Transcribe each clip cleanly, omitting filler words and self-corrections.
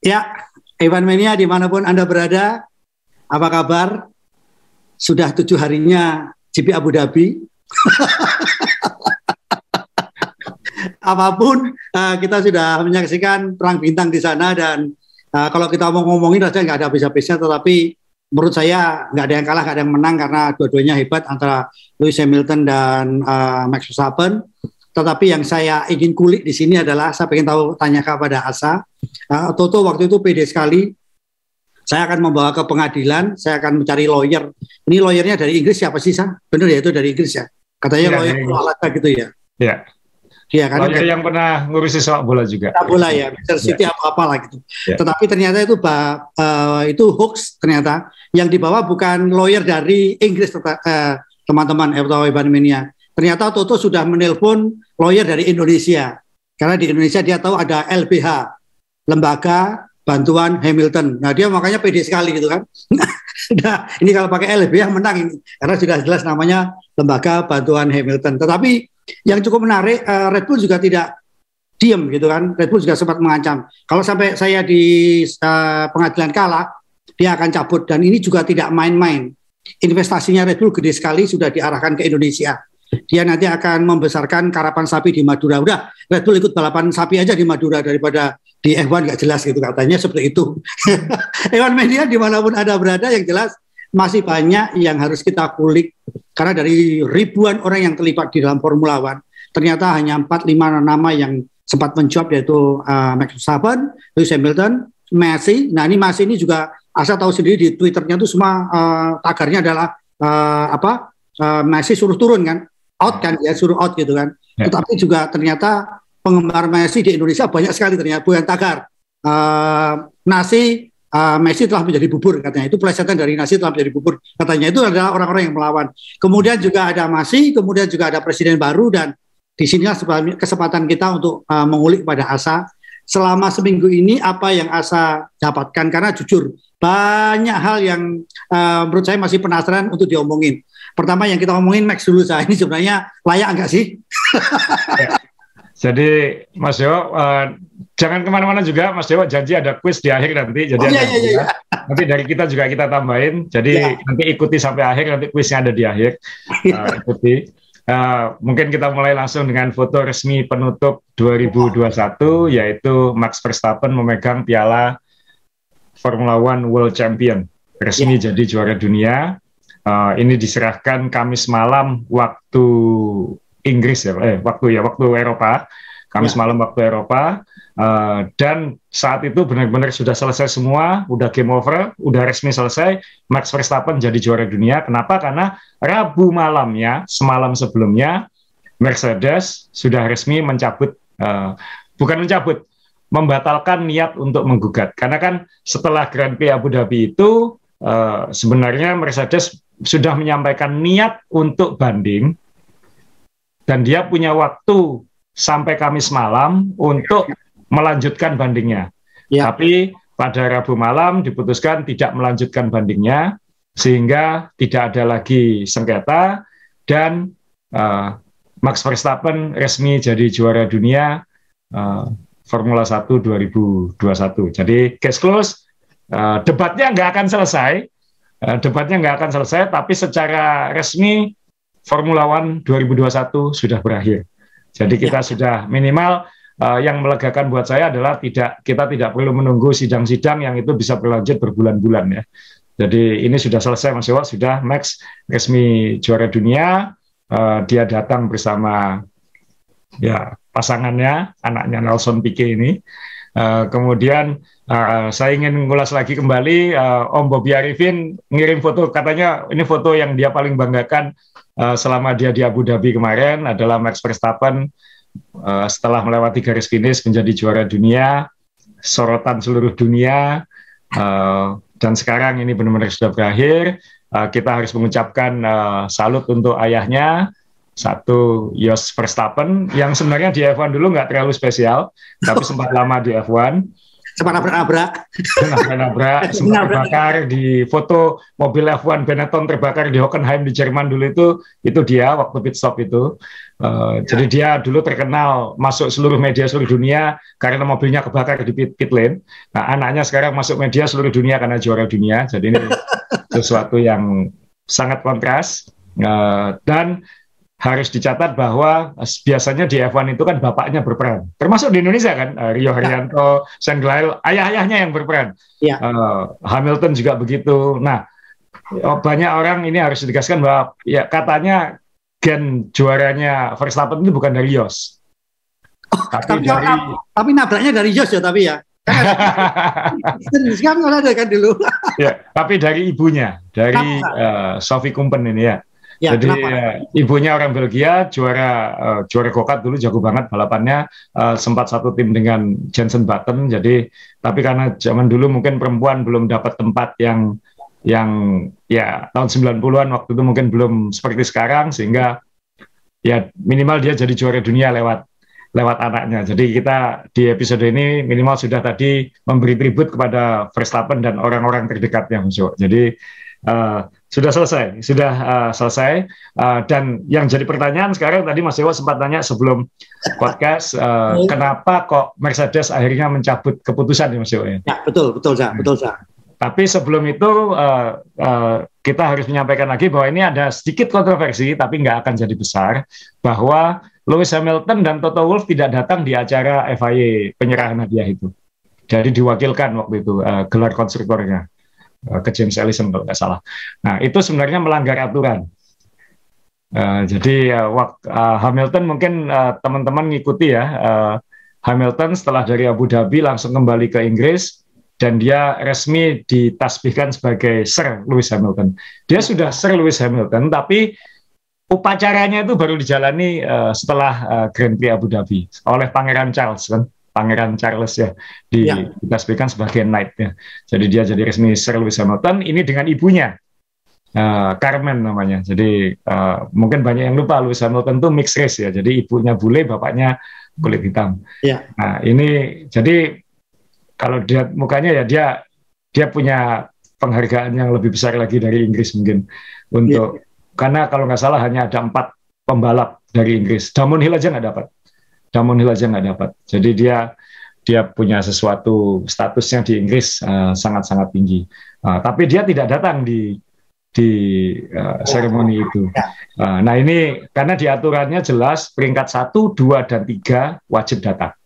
Ya, Evan Mania dimanapun Anda berada, apa kabar? Sudah 7 harinya GP Abu Dhabi. Apapun, kita sudah menyaksikan perang bintang di sana dan kalau kita ngomongin saja nggak ada habis-habisnya, tetapi menurut saya nggak ada yang kalah, nggak ada yang menang karena dua-duanya hebat antara Lewis Hamilton dan Max Verstappen. Tetapi yang saya ingin kulik di sini adalah saya ingin tahu tanya kepada Asa. Toto waktu itu pede sekali. Saya akan membawa ke pengadilan, saya akan mencari lawyer. Ini lawyernya dari Inggris siapa sih, Sa? Benar ya, itu dari Inggris ya? Katanya ya, lawyer olahraga gitu ya? Iya. Iya kan? Lawyer yang pernah ngurusi sepak bola juga. Sepak bola ya, Manchester City apa-apalah gitu. Ya. Tetapi ternyata itu hoax ternyata. Yang dibawa bukan lawyer dari Inggris, teman-teman, atau Evan Mania. Ternyata Toto sudah menelpon lawyer dari Indonesia. Karena di Indonesia dia tahu ada LBH, Lembaga Bantuan Hamilton. Nah dia makanya pede sekali gitu kan. Nah ini kalau pakai LBH menang ini. Karena sudah jelas namanya Lembaga Bantuan Hamilton. Tetapi yang cukup menarik, Red Bull juga tidak diam gitu kan. Red Bull juga sempat mengancam. Kalau sampai saya di pengadilan kalah, dia akan cabut. Dan ini juga tidak main-main. Investasinya Red Bull gede sekali, sudah diarahkan ke Indonesia. Dia nanti akan membesarkan karapan sapi di Madura. Udah, Red Bull ikut balapan sapi aja di Madura daripada di F1 nggak jelas gitu katanya seperti itu. Evan Mania dimanapun Anda berada, yang jelas masih banyak yang harus kita kulik karena dari ribuan orang yang terlibat di dalam Formula One, ternyata hanya 4-5 nama yang sempat menjawab, yaitu Max Verstappen, Lewis Hamilton, Messi. Nah ini Messi ini juga Asa tahu sendiri di Twitternya itu semua tagarnya adalah Messi suruh turun kan, out kan, ya suruh out gitu kan. Ya. Tetapi juga ternyata penggemar Messi di Indonesia banyak sekali ternyata, bukan tagar. Messi telah menjadi bubur katanya, itu plesetan dari nasi telah menjadi bubur katanya, itu adalah orang-orang yang melawan. Kemudian juga ada Messi, kemudian juga ada presiden baru, dan disinilah kesempatan kita untuk mengulik pada Asa selama seminggu ini apa yang Asa dapatkan, karena jujur banyak hal yang menurut saya masih penasaran untuk diomongin. Pertama yang kita omongin Max dulu, saya ini sebenarnya layak nggak sih? Ya. Jadi Mas Dewo, jangan kemana-mana juga, Mas Dewo janji ada kuis di akhir nanti. Jadi iya. Nanti dari kita juga kita tambahin. Jadi nanti ikuti sampai akhir, nanti kuisnya ada di akhir. Ikuti. Mungkin kita mulai langsung dengan foto resmi penutup 2021, yaitu Max Verstappen memegang piala Formula One World Champion, resmi jadi juara dunia. Ini diserahkan Kamis malam waktu Inggris waktu Eropa, Kamis malam waktu Eropa, dan saat itu benar-benar sudah selesai semua, udah game over, udah resmi selesai, Max Verstappen jadi juara dunia. Kenapa? Karena Rabu malamnya, semalam sebelumnya, Mercedes sudah resmi membatalkan niat untuk menggugat. Karena kan setelah Grand Prix Abu Dhabi itu, sebenarnya Mercedes sudah menyampaikan niat untuk banding, dan dia punya waktu sampai Kamis malam untuk melanjutkan bandingnya. Ya. Tapi pada Rabu malam diputuskan tidak melanjutkan bandingnya, sehingga tidak ada lagi sengketa, dan Max Verstappen resmi jadi juara dunia Formula 1 2021. Jadi case close, debatnya nggak akan selesai, tapi secara resmi Formula One 2021 sudah berakhir. Jadi kita sudah minimal, yang melegakan buat saya adalah kita tidak perlu menunggu sidang-sidang yang itu bisa berlanjut berbulan-bulan ya. Jadi ini sudah selesai, Mas Yowo, sudah Max resmi juara dunia. Dia datang bersama ya pasangannya, anaknya Nelson Piquet ini. Kemudian saya ingin mengulas lagi kembali, Om Bobby Arifin ngirim foto, katanya ini foto yang dia paling banggakan selama dia di Abu Dhabi kemarin adalah Max Verstappen setelah melewati garis finish menjadi juara dunia, sorotan seluruh dunia, dan sekarang ini benar-benar sudah berakhir. Kita harus mengucapkan salut untuk ayahnya, satu Jos Verstappen, yang sebenarnya di F1 dulu nggak terlalu spesial, tapi sempat lama di F1. Sempat nabrak-nabrak. Sempat terbakar di foto mobil F1 Benetton terbakar di Hockenheim di Jerman dulu itu dia waktu pit stop itu. Jadi dia dulu terkenal masuk seluruh media seluruh dunia karena mobilnya kebakar di pit lane. Nah, anaknya sekarang masuk media seluruh dunia karena juara dunia. Jadi ini sesuatu yang sangat kontras. Dan harus dicatat bahwa biasanya di F1 itu kan bapaknya berperan, termasuk di Indonesia kan, Rio Haryanto, Shane Glyle, ayah-ayahnya yang berperan. Ya. Hamilton juga begitu. Nah, banyak orang ini harus ditegaskan bahwa ya katanya gen juaranya Verstappen itu bukan dari Jos. Tapi nabraknya dari Jos ya, tapi ya. Sekarang ada kan dulu. Ya, tapi dari ibunya, dari Sophie Kumpen ini ya. Ya, jadi ibunya orang Belgia, juara go-kart dulu, jago banget balapannya, sempat satu tim dengan Jensen Button. Jadi tapi karena zaman dulu mungkin perempuan belum dapat tempat yang ya tahun 90-an waktu itu mungkin belum seperti sekarang, sehingga ya minimal dia jadi juara dunia lewat anaknya. Jadi kita di episode ini minimal sudah tadi memberi tribut kepada Verstappen dan orang-orang terdekatnya. Jadi sudah selesai, dan yang jadi pertanyaan sekarang, tadi Mas Yowo sempat tanya sebelum podcast, kenapa kok Mercedes akhirnya mencabut keputusan ya Mas Yowo? Ya, betul. Tapi sebelum itu kita harus menyampaikan lagi bahwa ini ada sedikit kontroversi, tapi nggak akan jadi besar, bahwa Lewis Hamilton dan Toto Wolff tidak datang di acara FIA penyerahan hadiah itu. Jadi diwakilkan waktu itu gelar konstruktornya ke James Allison kalau nggak salah. Nah, itu sebenarnya melanggar aturan. Jadi Hamilton mungkin teman-teman ngikuti ya, Hamilton setelah dari Abu Dhabi langsung kembali ke Inggris dan dia resmi ditasbihkan sebagai Sir Lewis Hamilton. Dia sudah Sir Lewis Hamilton, tapi upacaranya itu baru dijalani setelah Grand Prix Abu Dhabi oleh Pangeran Charles kan. Pangeran Charles ya, ditasbihkan sebagai knight ya. Jadi dia jadi resmi Sir Lewis Hamilton, ini dengan ibunya, Carmen namanya. Jadi mungkin banyak yang lupa Lewis Hamilton itu mixed race ya, jadi ibunya bule, bapaknya kulit hitam. Ya. Nah ini jadi kalau lihat mukanya ya dia punya penghargaan yang lebih besar lagi dari Inggris mungkin untuk karena kalau nggak salah hanya ada 4 pembalap dari Inggris, Damon Hill aja nggak dapat. Jadi dia punya sesuatu statusnya di Inggris sangat-sangat tinggi. Tapi dia tidak datang di seremoni itu. Nah ini karena di aturannya jelas peringkat 1, 2, dan 3 wajib datang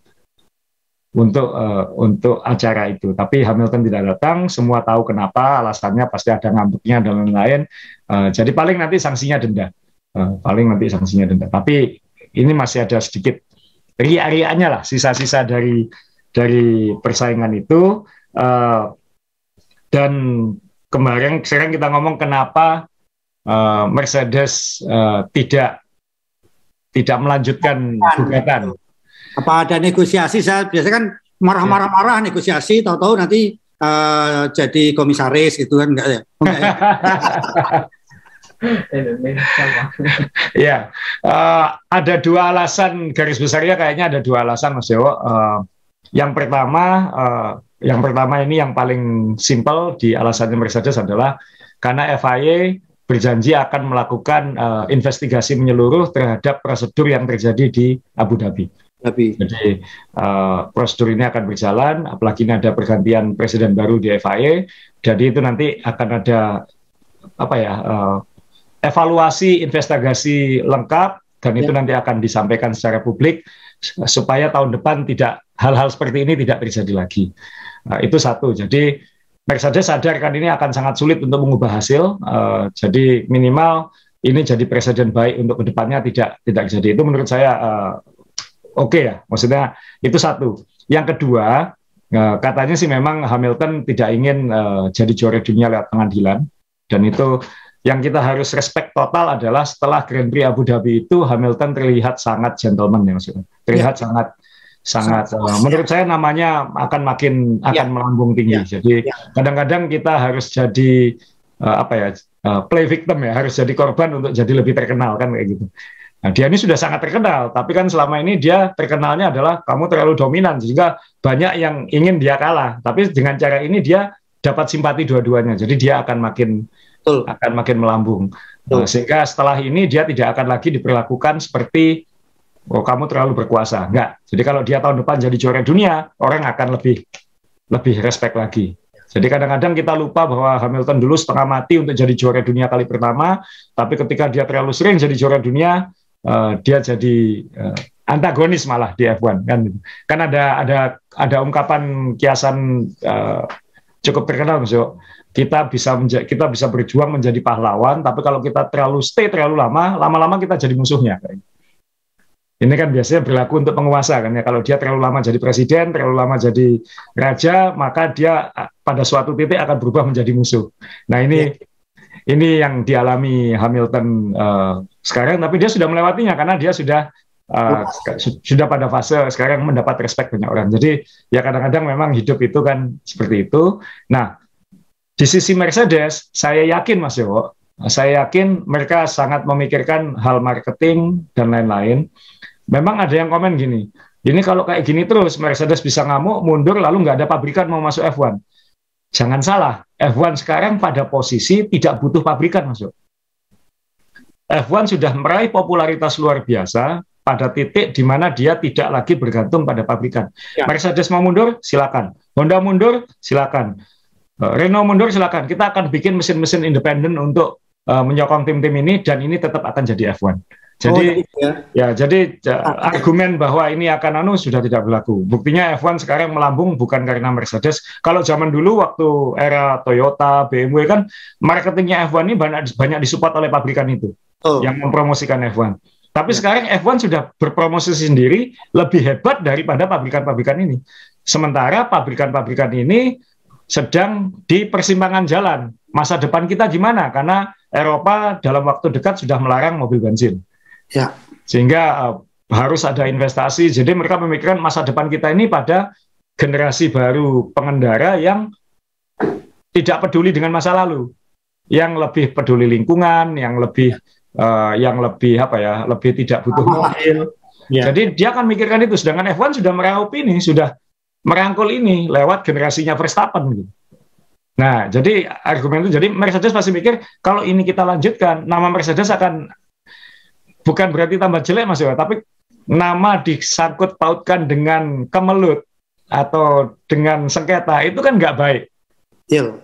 untuk acara itu. Tapi Hamilton tidak datang. Semua tahu kenapa, alasannya pasti ada ngambeknya dan lain-lain. Jadi paling nanti sanksinya denda. Tapi ini masih ada sedikit ria-rianya lah, sisa-sisa dari persaingan itu. Dan kemarin sekarang kita ngomong kenapa Mercedes tidak melanjutkan gugatan. Apa ada negosiasi? Saya biasanya kan marah-marah negosiasi, tahu-tahu nanti jadi komisaris gitu kan, enggak ya? Ya, ada 2 alasan garis besarnya, kayaknya ada 2 alasan Mas Yowo. Yang pertama ini yang paling simpel di alasannya Mercedes adalah karena FIA berjanji akan melakukan investigasi menyeluruh terhadap prosedur yang terjadi di Abu Dhabi. Jadi prosedur ini akan berjalan, apalagi ini ada pergantian presiden baru di FIA. Jadi itu nanti akan ada evaluasi, investigasi lengkap, dan itu nanti akan disampaikan secara publik supaya tahun depan tidak hal-hal seperti ini tidak terjadi lagi. Itu satu. Jadi Mercedes sadar kan ini akan sangat sulit untuk mengubah hasil. Jadi minimal ini jadi presiden baik untuk kedepannya tidak terjadi. Itu menurut saya oke ya. Maksudnya itu satu. Yang kedua, katanya sih memang Hamilton tidak ingin jadi juara dunia lewat pengadilan, dan itu yang kita harus respect total adalah setelah Grand Prix Abu Dhabi itu Hamilton terlihat sangat gentleman ya, maksudnya terlihat sangat menurut saya namanya akan melambung tinggi. Jadi kadang-kadang kita harus jadi play victim ya, harus jadi korban untuk jadi lebih terkenal kan kayak gitu. Nah, dia ini sudah sangat terkenal, tapi kan selama ini dia terkenalnya adalah kamu terlalu dominan sehingga banyak yang ingin dia kalah. Tapi dengan cara ini dia dapat simpati dua-duanya, jadi dia akan makin melambung. Sehingga setelah ini dia tidak akan lagi diperlakukan seperti kamu terlalu berkuasa. Enggak. Jadi kalau dia tahun depan jadi juara dunia, orang akan lebih respect lagi. Jadi kadang-kadang kita lupa bahwa Hamilton dulu setengah mati untuk jadi juara dunia kali pertama, tapi ketika dia terlalu sering jadi juara dunia, dia jadi antagonis malah di F1 kan. Kan ada ungkapan kiasan cukup terkenal, Mas Yo. Kita bisa berjuang menjadi pahlawan, tapi kalau kita stay terlalu lama-lama kita jadi musuhnya. Ini kan biasanya berlaku untuk penguasa kan ya. Kalau dia terlalu lama jadi presiden, terlalu lama jadi raja, maka dia pada suatu titik akan berubah menjadi musuh. Nah ini yang dialami Hamilton sekarang, tapi dia sudah melewatinya karena dia sudah pada fase sekarang mendapat respect banyak orang. Jadi ya kadang-kadang memang hidup itu kan seperti itu. Nah, di sisi Mercedes, saya yakin Mas Yowo, saya yakin mereka sangat memikirkan hal marketing dan lain-lain. Memang ada yang komen gini, ini kalau kayak gini terus Mercedes bisa ngamuk, mundur, lalu nggak ada pabrikan mau masuk F1. Jangan salah, F1 sekarang pada posisi tidak butuh pabrikan masuk. F1 sudah meraih popularitas luar biasa pada titik di mana dia tidak lagi bergantung pada pabrikan. Ya. Mercedes mau mundur, silakan. Honda mundur, silakan. Renault mundur, silakan. Kita akan bikin mesin-mesin independen untuk menyokong tim-tim ini, dan ini tetap akan jadi F1. Jadi jadi argumen bahwa ini akan sudah tidak berlaku. Buktinya F1 sekarang melambung bukan karena Mercedes. Kalau zaman dulu waktu era Toyota, BMW kan marketingnya F1 ini banyak disupport oleh pabrikan itu yang mempromosikan F1. Tapi sekarang F1 sudah berpromosi sendiri lebih hebat daripada pabrikan-pabrikan ini. Sementara pabrikan-pabrikan ini sedang di persimpangan jalan. Masa depan kita gimana? Karena Eropa dalam waktu dekat sudah melarang mobil bensin. Ya. Sehingga harus ada investasi. Jadi mereka memikirkan masa depan kita ini pada generasi baru pengendara yang tidak peduli dengan masa lalu, yang lebih peduli lingkungan, yang lebih lebih tidak butuh mobil. Ya. Jadi dia akan memikirkan itu. Sedangkan F1 sudah meraup ini, sudah merangkul ini lewat generasinya Verstappen. Gitu. Nah, jadi argumen itu, jadi Mercedes pasti mikir kalau ini kita lanjutkan, nama Mercedes akan bukan berarti tambah jelek Mas Yowo, tapi nama disangkut pautkan dengan kemelut atau dengan sengketa itu kan nggak baik.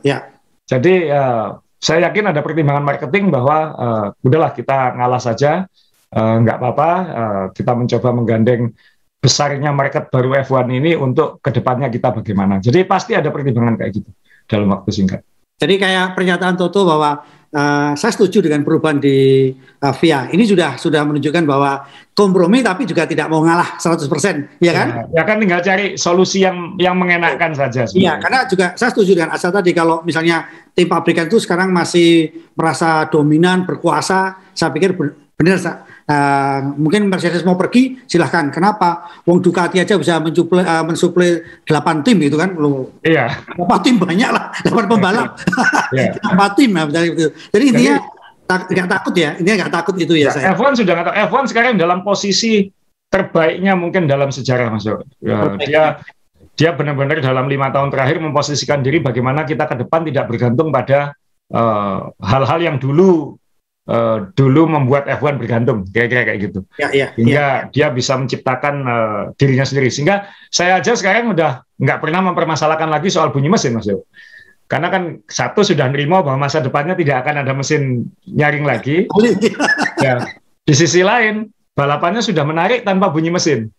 Ya. Jadi saya yakin ada pertimbangan marketing bahwa udahlah kita ngalah saja, nggak apa-apa, kita mencoba menggandeng besarnya market baru F1 ini untuk kedepannya kita bagaimana. Jadi pasti ada pertimbangan kayak gitu dalam waktu singkat. Jadi kayak pernyataan Toto bahwa saya setuju dengan perubahan di FIA. Ini sudah menunjukkan bahwa kompromi tapi juga tidak mau ngalah 100%, ya kan? Ya kan tinggal cari solusi yang mengenakan saja. Iya, karena juga saya setuju dengan Asa tadi, kalau misalnya tim pabrikan itu sekarang masih merasa dominan, berkuasa, saya pikir benar. Mungkin Mercedes mau pergi, silahkan. Kenapa? Wong Ducati aja bisa mensuplai 8 tim gitu kan? Iya. 8 tim banyak lah, 8 pembalap. 8 tim ya, gitu. Jadi intinya nggak takut ya, intinya nggak takut itu ya. Saya. F1 sudah nggak tahu. F1 sekarang dalam posisi terbaiknya mungkin dalam sejarah, Mas. Dia benar-benar dalam 5 tahun terakhir memposisikan diri bagaimana kita ke depan tidak bergantung pada hal-hal yang dulu dulu membuat F1 bergantung, kira-kira kayak gitu. Hingga dia bisa menciptakan dirinya sendiri. Sehingga saya aja sekarang udah nggak pernah mempermasalahkan lagi soal bunyi mesin, Mas Yo. Karena kan satu sudah nerima bahwa masa depannya tidak akan ada mesin nyaring lagi. Ya, di sisi lain, balapannya sudah menarik tanpa bunyi mesin.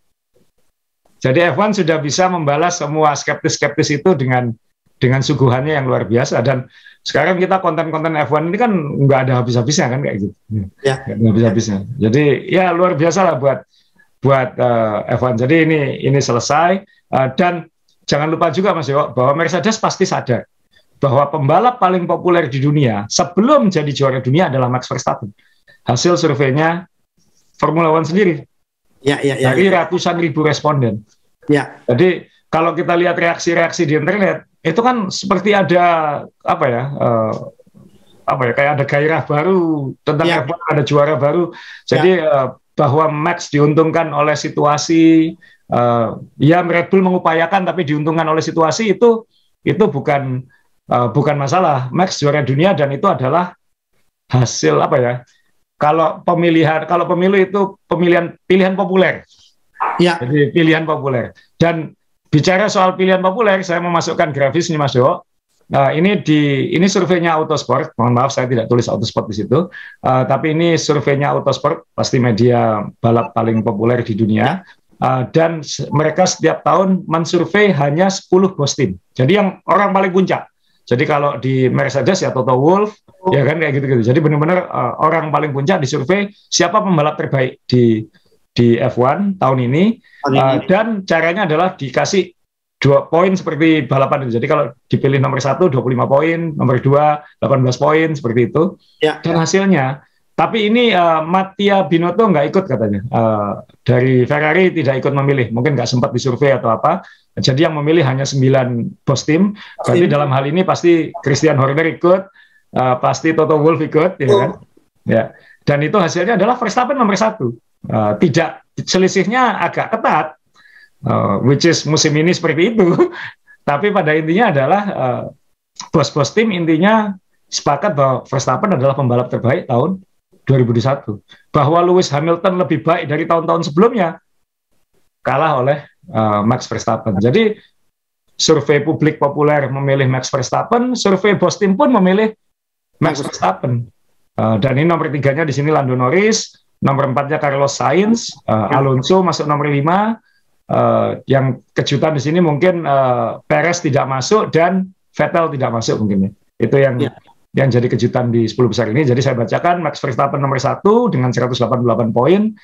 Jadi F1 sudah bisa membalas semua skeptis-skeptis itu dengan suguhannya yang luar biasa. Dan sekarang kita konten-konten F1 ini kan nggak ada habis-habisnya kan kayak gitu. Nggak ada habis-habisnya. Jadi ya luar biasa lah buat F1. Jadi ini selesai. Dan jangan lupa juga Mas Yo, bahwa Mercedes pasti sadar bahwa pembalap paling populer di dunia sebelum jadi juara dunia adalah Max Verstappen. Hasil surveinya Formula One sendiri. Dari ratusan ribu responden. Jadi kalau kita lihat reaksi-reaksi di internet, itu kan seperti ada kayak ada gairah baru tentang F1, ada juara baru. Jadi bahwa Max diuntungkan oleh situasi, ya Red Bull mengupayakan tapi diuntungkan oleh situasi, itu bukan masalah. Max juara dunia dan itu adalah hasil kalau pemilu itu pilihan populer. Jadi pilihan populer. Dan bicara soal pilihan populer, saya memasukkan grafis nih Mas Yo. Ini surveinya Autosport. Mohon maaf saya tidak tulis Autosport di situ. Tapi ini surveinya Autosport, pasti media balap paling populer di dunia. Dan mereka setiap tahun mensurvei hanya 10 bos tim. Jadi yang orang paling puncak. Jadi kalau di Mercedes ya Toto Wolff, ya kan kayak gitu-gitu. Jadi benar-benar orang paling puncak disurvei siapa pembalap terbaik di F1 tahun ini. Dan caranya adalah dikasih 2 poin seperti balapan itu. Jadi kalau dipilih nomor 1 25 poin, nomor 2 18 poin seperti itu. Dan hasilnya, tapi ini Mattia Binotto nggak ikut katanya. Dari Ferrari tidak ikut memilih, mungkin nggak sempat disurvei atau apa. Jadi yang memilih hanya 9 bos tim. Berarti dalam hal ini pasti Christian Horner ikut, pasti Toto Wolff ikut, ya kan? Ya. Dan itu hasilnya adalah Verstappen nomor 1. Tidak, selisihnya agak ketat, which is musim ini seperti itu. Tapi pada intinya adalah bos-bos tim intinya sepakat bahwa Verstappen adalah pembalap terbaik tahun 2021. Bahwa Lewis Hamilton lebih baik dari tahun-tahun sebelumnya, kalah oleh Max Verstappen. Jadi survei publik populer memilih Max Verstappen, survei bos tim pun memilih Max Verstappen. Dan ini nomor 3-nya di sini Lando Norris, nomor 4-nya Carlos Sainz, Alonso masuk nomor 5. Yang kejutan di sini mungkin Perez tidak masuk dan Vettel tidak masuk mungkin. Itu yang jadi kejutan di 10 besar ini. Jadi saya bacakan Max Verstappen nomor 1 dengan 188 poin,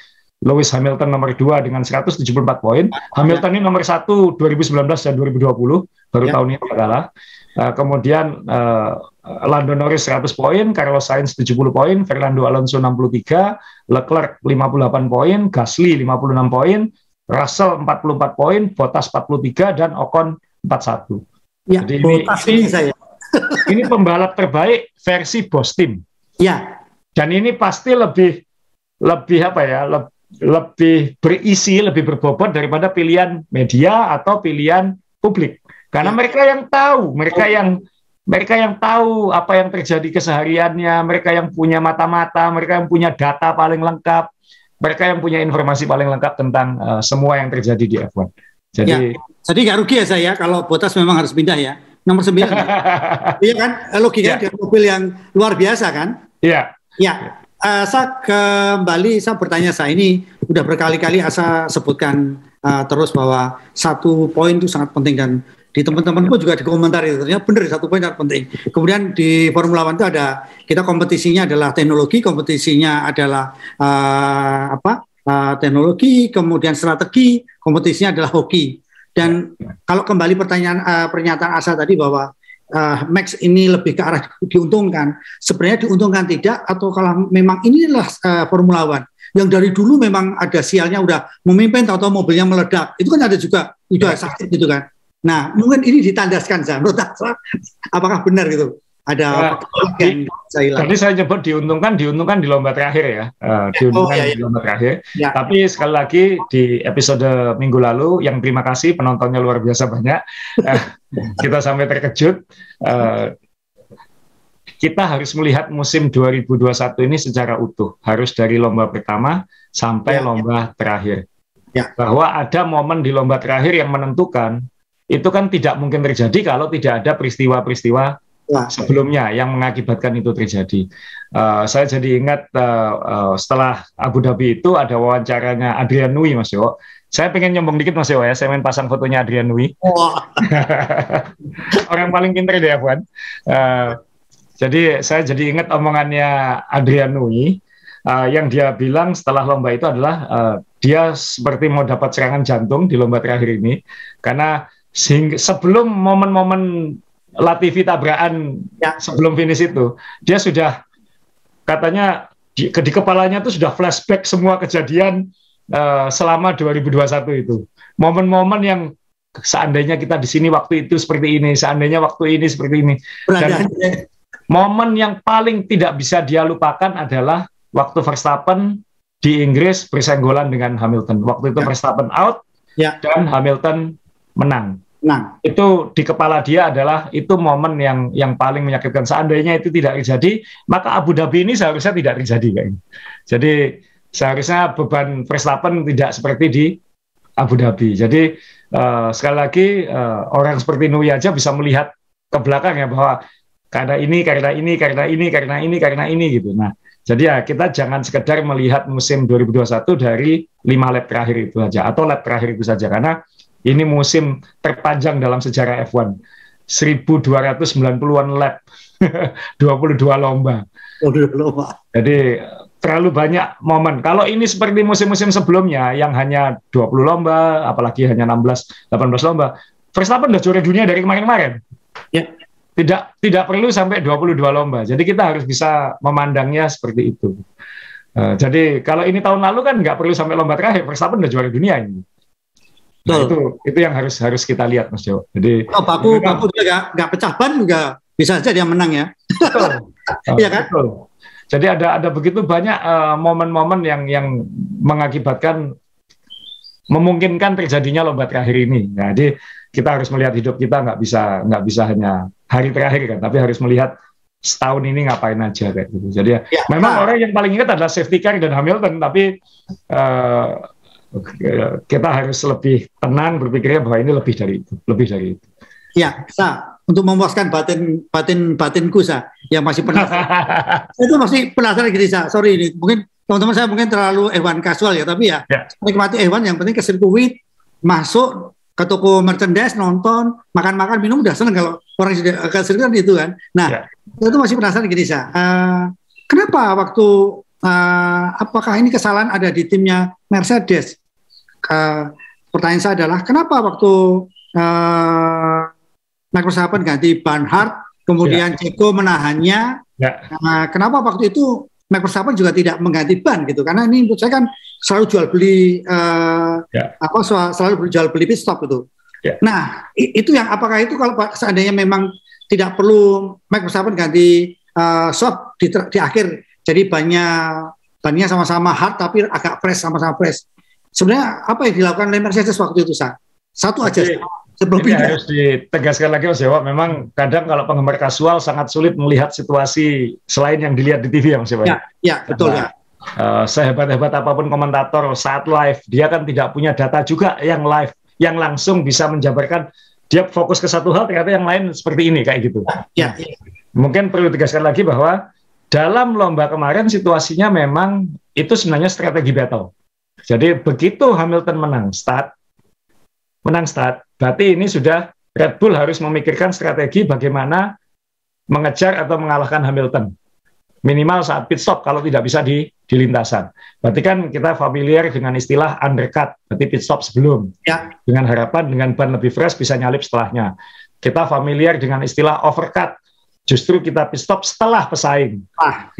Lewis Hamilton nomor 2 dengan 174 poin. Hamilton ini nomor 1 2019 dan 2020, baru tahun ini kalah. Kemudian Lando Norris 100 poin, Carlos Sainz 70 poin, Fernando Alonso 63, Leclerc 58 poin, Gasly 56 poin, Russell 44 poin, Bottas 43, dan Ocon 41. Jadi ini pembalap terbaik versi bos tim. Dan ini pasti lebih berisi, lebih berbobot daripada pilihan media atau pilihan publik. Karena mereka yang tahu, mereka yang tahu apa yang terjadi kesehariannya, mereka yang punya mata-mata, mereka yang punya data paling lengkap, mereka yang punya informasi paling lengkap tentang semua yang terjadi di F1. Jadi nggak rugi ya saya kalau Bottas memang harus pindah ya, nomor 9. Iya kan, logikanya dia mobil yang luar biasa kan? Iya. Saya bertanya, saya ini udah berkali-kali saya sebutkan terus bahwa 1 poin itu sangat penting, dan di teman-teman pun juga dikomentari, ternyata benar 1 poin sangat penting. Kemudian di Formula One itu ada, kita kompetisinya adalah teknologi, kompetisinya adalah teknologi, kemudian strategi, kompetisinya adalah hoki. Dan kalau kembali pernyataan Asa tadi bahwa Max ini lebih ke arah diuntungkan, sebenarnya diuntungkan tidak, atau kalau memang inilah Formula One yang dari dulu memang ada sialnya, udah memimpin atau mobilnya meledak, itu kan ada juga udah sakit gitu kan. Nah mungkin ini ditandaskan, menurut saya apakah benar gitu? Ada tadi saya nyebut diuntungkan di lomba terakhir ya, di lomba terakhir. Tapi sekali lagi di episode minggu lalu, yang terima kasih penontonnya luar biasa banyak, kita sampai terkejut. kita harus melihat musim 2021 ini secara utuh, harus dari lomba pertama sampai lomba terakhir. Bahwa ada momen di lomba terakhir yang menentukan, itu kan tidak mungkin terjadi kalau tidak ada peristiwa-peristiwa sebelumnya yang mengakibatkan itu terjadi. Saya jadi ingat setelah Abu Dhabi itu ada wawancaranya Adrian Nui, Mas Yo. Saya pengen nyombong dikit Mas Yo ya, saya main pasang fotonya Adrian Nui. Orang paling pintar di F1. Jadi saya jadi ingat omongannya Adrian Nui yang dia bilang setelah lomba itu adalah dia seperti mau dapat serangan jantung di lomba terakhir ini, karena sebelum momen-momen Latifi tabrakan sebelum finish itu, dia sudah katanya di kepalanya itu sudah flashback semua kejadian selama 2021 itu. Momen-momen yang seandainya kita di sini waktu itu seperti ini, seandainya waktu ini seperti ini. Dan momen yang paling tidak bisa dia lupakan adalah waktu Verstappen di Inggris bersenggolan dengan Hamilton. Waktu itu Verstappen out dan Hamilton menang. Itu di kepala dia adalah itu momen yang paling menyakitkan. Seandainya itu tidak terjadi, maka Abu Dhabi ini seharusnya tidak terjadi kayaknya. Jadi seharusnya beban Verstappen tidak seperti di Abu Dhabi. Jadi sekali lagi orang seperti Nui aja bisa melihat ke belakang ya, bahwa karena ini gitu. Nah, jadi ya kita jangan sekedar melihat musim 2021 dari 5 lap terakhir itu saja atau lap terakhir itu saja, karena ini musim terpanjang dalam sejarah F1. 1290-an lap, 22 lomba. Jadi terlalu banyak momen. Kalau ini seperti musim-musim sebelumnya yang hanya 20 lomba, apalagi hanya 16-18 lomba, Verstappen udah juara dunia dari kemarin-kemarin. Tidak perlu sampai 22 lomba. Jadi kita harus bisa memandangnya seperti itu. Jadi kalau ini tahun lalu kan nggak perlu sampai lomba terakhir, Verstappen udah juara dunia ini. Nah, itu yang harus kita lihat, Mas Jo. Jadi baku dia nggak pecah ban juga bisa saja dia menang ya. Betul. Iya kan? Betul. Jadi ada begitu banyak momen-momen yang mengakibatkan memungkinkan terjadinya lomba terakhir ini. Nah, jadi kita harus melihat hidup kita nggak bisa hanya hari terakhir kan, tapi harus melihat setahun ini ngapain aja kayak gitu. Jadi memang orang yang paling ingat adalah safety car dan Hamilton, tapi kita harus lebih tenang berpikirnya bahwa ini lebih dari itu. Ya, untuk memuaskan batinku yang masih penasaran. Itu masih penasaran gini, sorry ini mungkin teman-teman saya mungkin terlalu F1 casual ya, tapi nikmati F1 yang penting ke sirkuit, masuk ke toko merchandise, nonton, makan-makan, minum udah seneng kalau orang sudah ke sirkuit itu kan. Nah, itu masih penasaran gini, kenapa waktu apakah ini kesalahan ada di timnya Mercedes? Pertanyaan saya adalah kenapa waktu Max Verstappen ganti ban hard, kemudian Checo menahannya, kenapa waktu itu Max Verstappen juga tidak mengganti ban gitu? Karena ini menurut saya kan selalu jual beli selalu jual beli pit stop gitu. Nah, itu yang apakah itu kalau seandainya memang tidak perlu Max Verstappen ganti soft di akhir, jadi bannya sama-sama hard tapi agak press, sama-sama press. Sebenarnya apa yang dilakukan oleh Mercedes waktu itu, Satu aja. Sebelum ini harus ditegaskan lagi, Mas Dewa. Memang kadang kalau penggemar kasual sangat sulit melihat situasi selain yang dilihat di TV ya, Mas Dewa. Ya, betul ya. Sehebat-hebat apapun komentator saat live, dia kan tidak punya data juga yang live, yang langsung bisa menjabarkan. Dia fokus ke satu hal, ternyata yang lain seperti ini, kayak gitu. Mungkin perlu ditegaskan lagi bahwa dalam lomba kemarin situasinya memang itu sebenarnya strategi battle. Jadi begitu Hamilton menang start, berarti ini sudah Red Bull harus memikirkan strategi bagaimana mengejar atau mengalahkan Hamilton. Minimal saat pit stop kalau tidak bisa di lintasan. Berarti kan kita familiar dengan istilah undercut, berarti pit stop sebelum. Dengan harapan dengan ban lebih fresh bisa nyalip setelahnya. Kita familiar dengan istilah overcut. Justru kita pit stop setelah pesaing.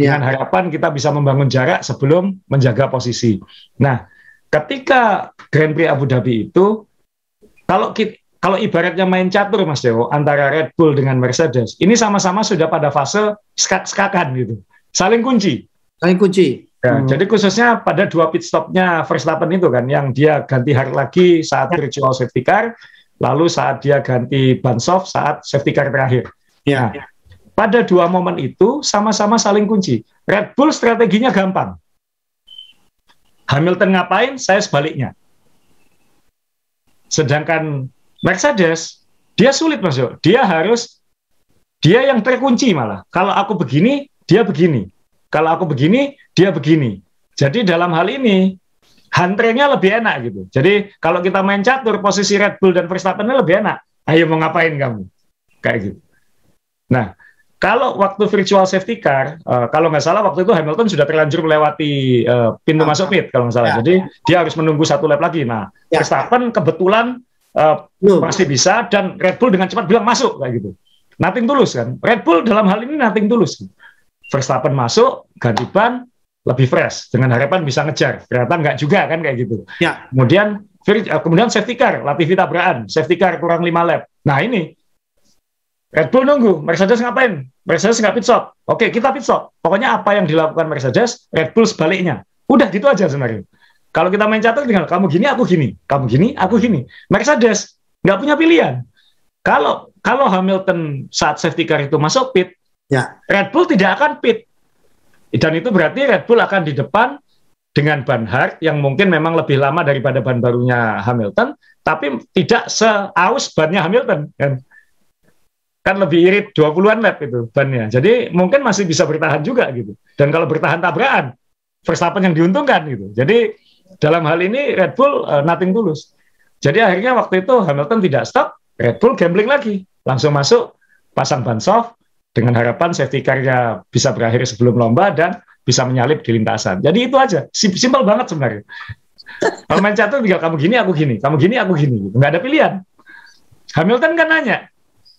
Dengan harapan kita bisa membangun jarak sebelum menjaga posisi. Nah, ketika Grand Prix Abu Dhabi itu, kalau ibaratnya main catur, Mas Dewo, antara Red Bull dengan Mercedes, ini sama-sama sudah pada fase sekat-sekakan gitu. Saling kunci. Jadi khususnya pada dua pit stopnya Verstappen itu kan, yang dia ganti hard lagi saat virtual safety car, lalu saat dia ganti ban soft saat safety car terakhir. Nah, pada dua momen itu sama-sama saling kunci. Red Bull strateginya gampang. Hamilton ngapain, saya sebaliknya. Sedangkan Mercedes, dia sulit Mas Yo. Dia yang terkunci malah. Kalau aku begini, dia begini. Kalau aku begini, dia begini. Jadi dalam hal ini, hunternya lebih enak gitu. Jadi kalau kita main catur, posisi Red Bull dan Verstappen-nya lebih enak. Ayo mau ngapain kamu? Kayak gitu. Nah, kalau waktu virtual safety car, kalau nggak salah waktu itu Hamilton sudah terlanjur melewati pintu masuk pit kalau nggak salah. Jadi dia harus menunggu satu lap lagi. Nah, Verstappen kebetulan masih bisa dan Red Bull dengan cepat bilang masuk kayak gitu. Nothing tulus kan. Red Bull dalam hal ini nothing tulus. Verstappen masuk, ganti ban, lebih fresh dengan harapan bisa ngejar. Ternyata nggak juga kan kayak gitu. Ya. Kemudian safety car, Latifi tabrakan, safety car kurang 5 lap. Nah ini Red Bull nunggu, Mercedes ngapain? Mercedes nggak pit stop. Oke, kita pit stop. Pokoknya apa yang dilakukan Mercedes, Red Bull sebaliknya. Udah gitu aja sebenarnya. Kalau kita main catur tinggal kamu gini, aku gini. Kamu gini, aku gini. Mercedes nggak punya pilihan. Kalau Hamilton saat safety car itu masuk pit, ya. Red Bull tidak akan pit. Dan itu berarti Red Bull akan di depan dengan ban hard yang mungkin memang lebih lama daripada ban barunya Hamilton, tapi tidak seaus bannya Hamilton. Kan lebih irit 20-an lap itu bannya. Jadi mungkin masih bisa bertahan juga gitu. Dan kalau bertahan tabrakan, Verstappen yang diuntungkan gitu. Jadi dalam hal ini Red Bull nothing tulus. Jadi akhirnya waktu itu Hamilton tidak stop, Red Bull gambling lagi. Langsung masuk, pasang ban soft, dengan harapan safety car-nya bisa berakhir sebelum lomba dan bisa menyalip di lintasan. Jadi itu aja. Simpel banget sebenarnya. Kalau main catur tinggal kamu gini, aku gini. Kamu gini, aku gini. Nggak ada pilihan. Hamilton kan nanya,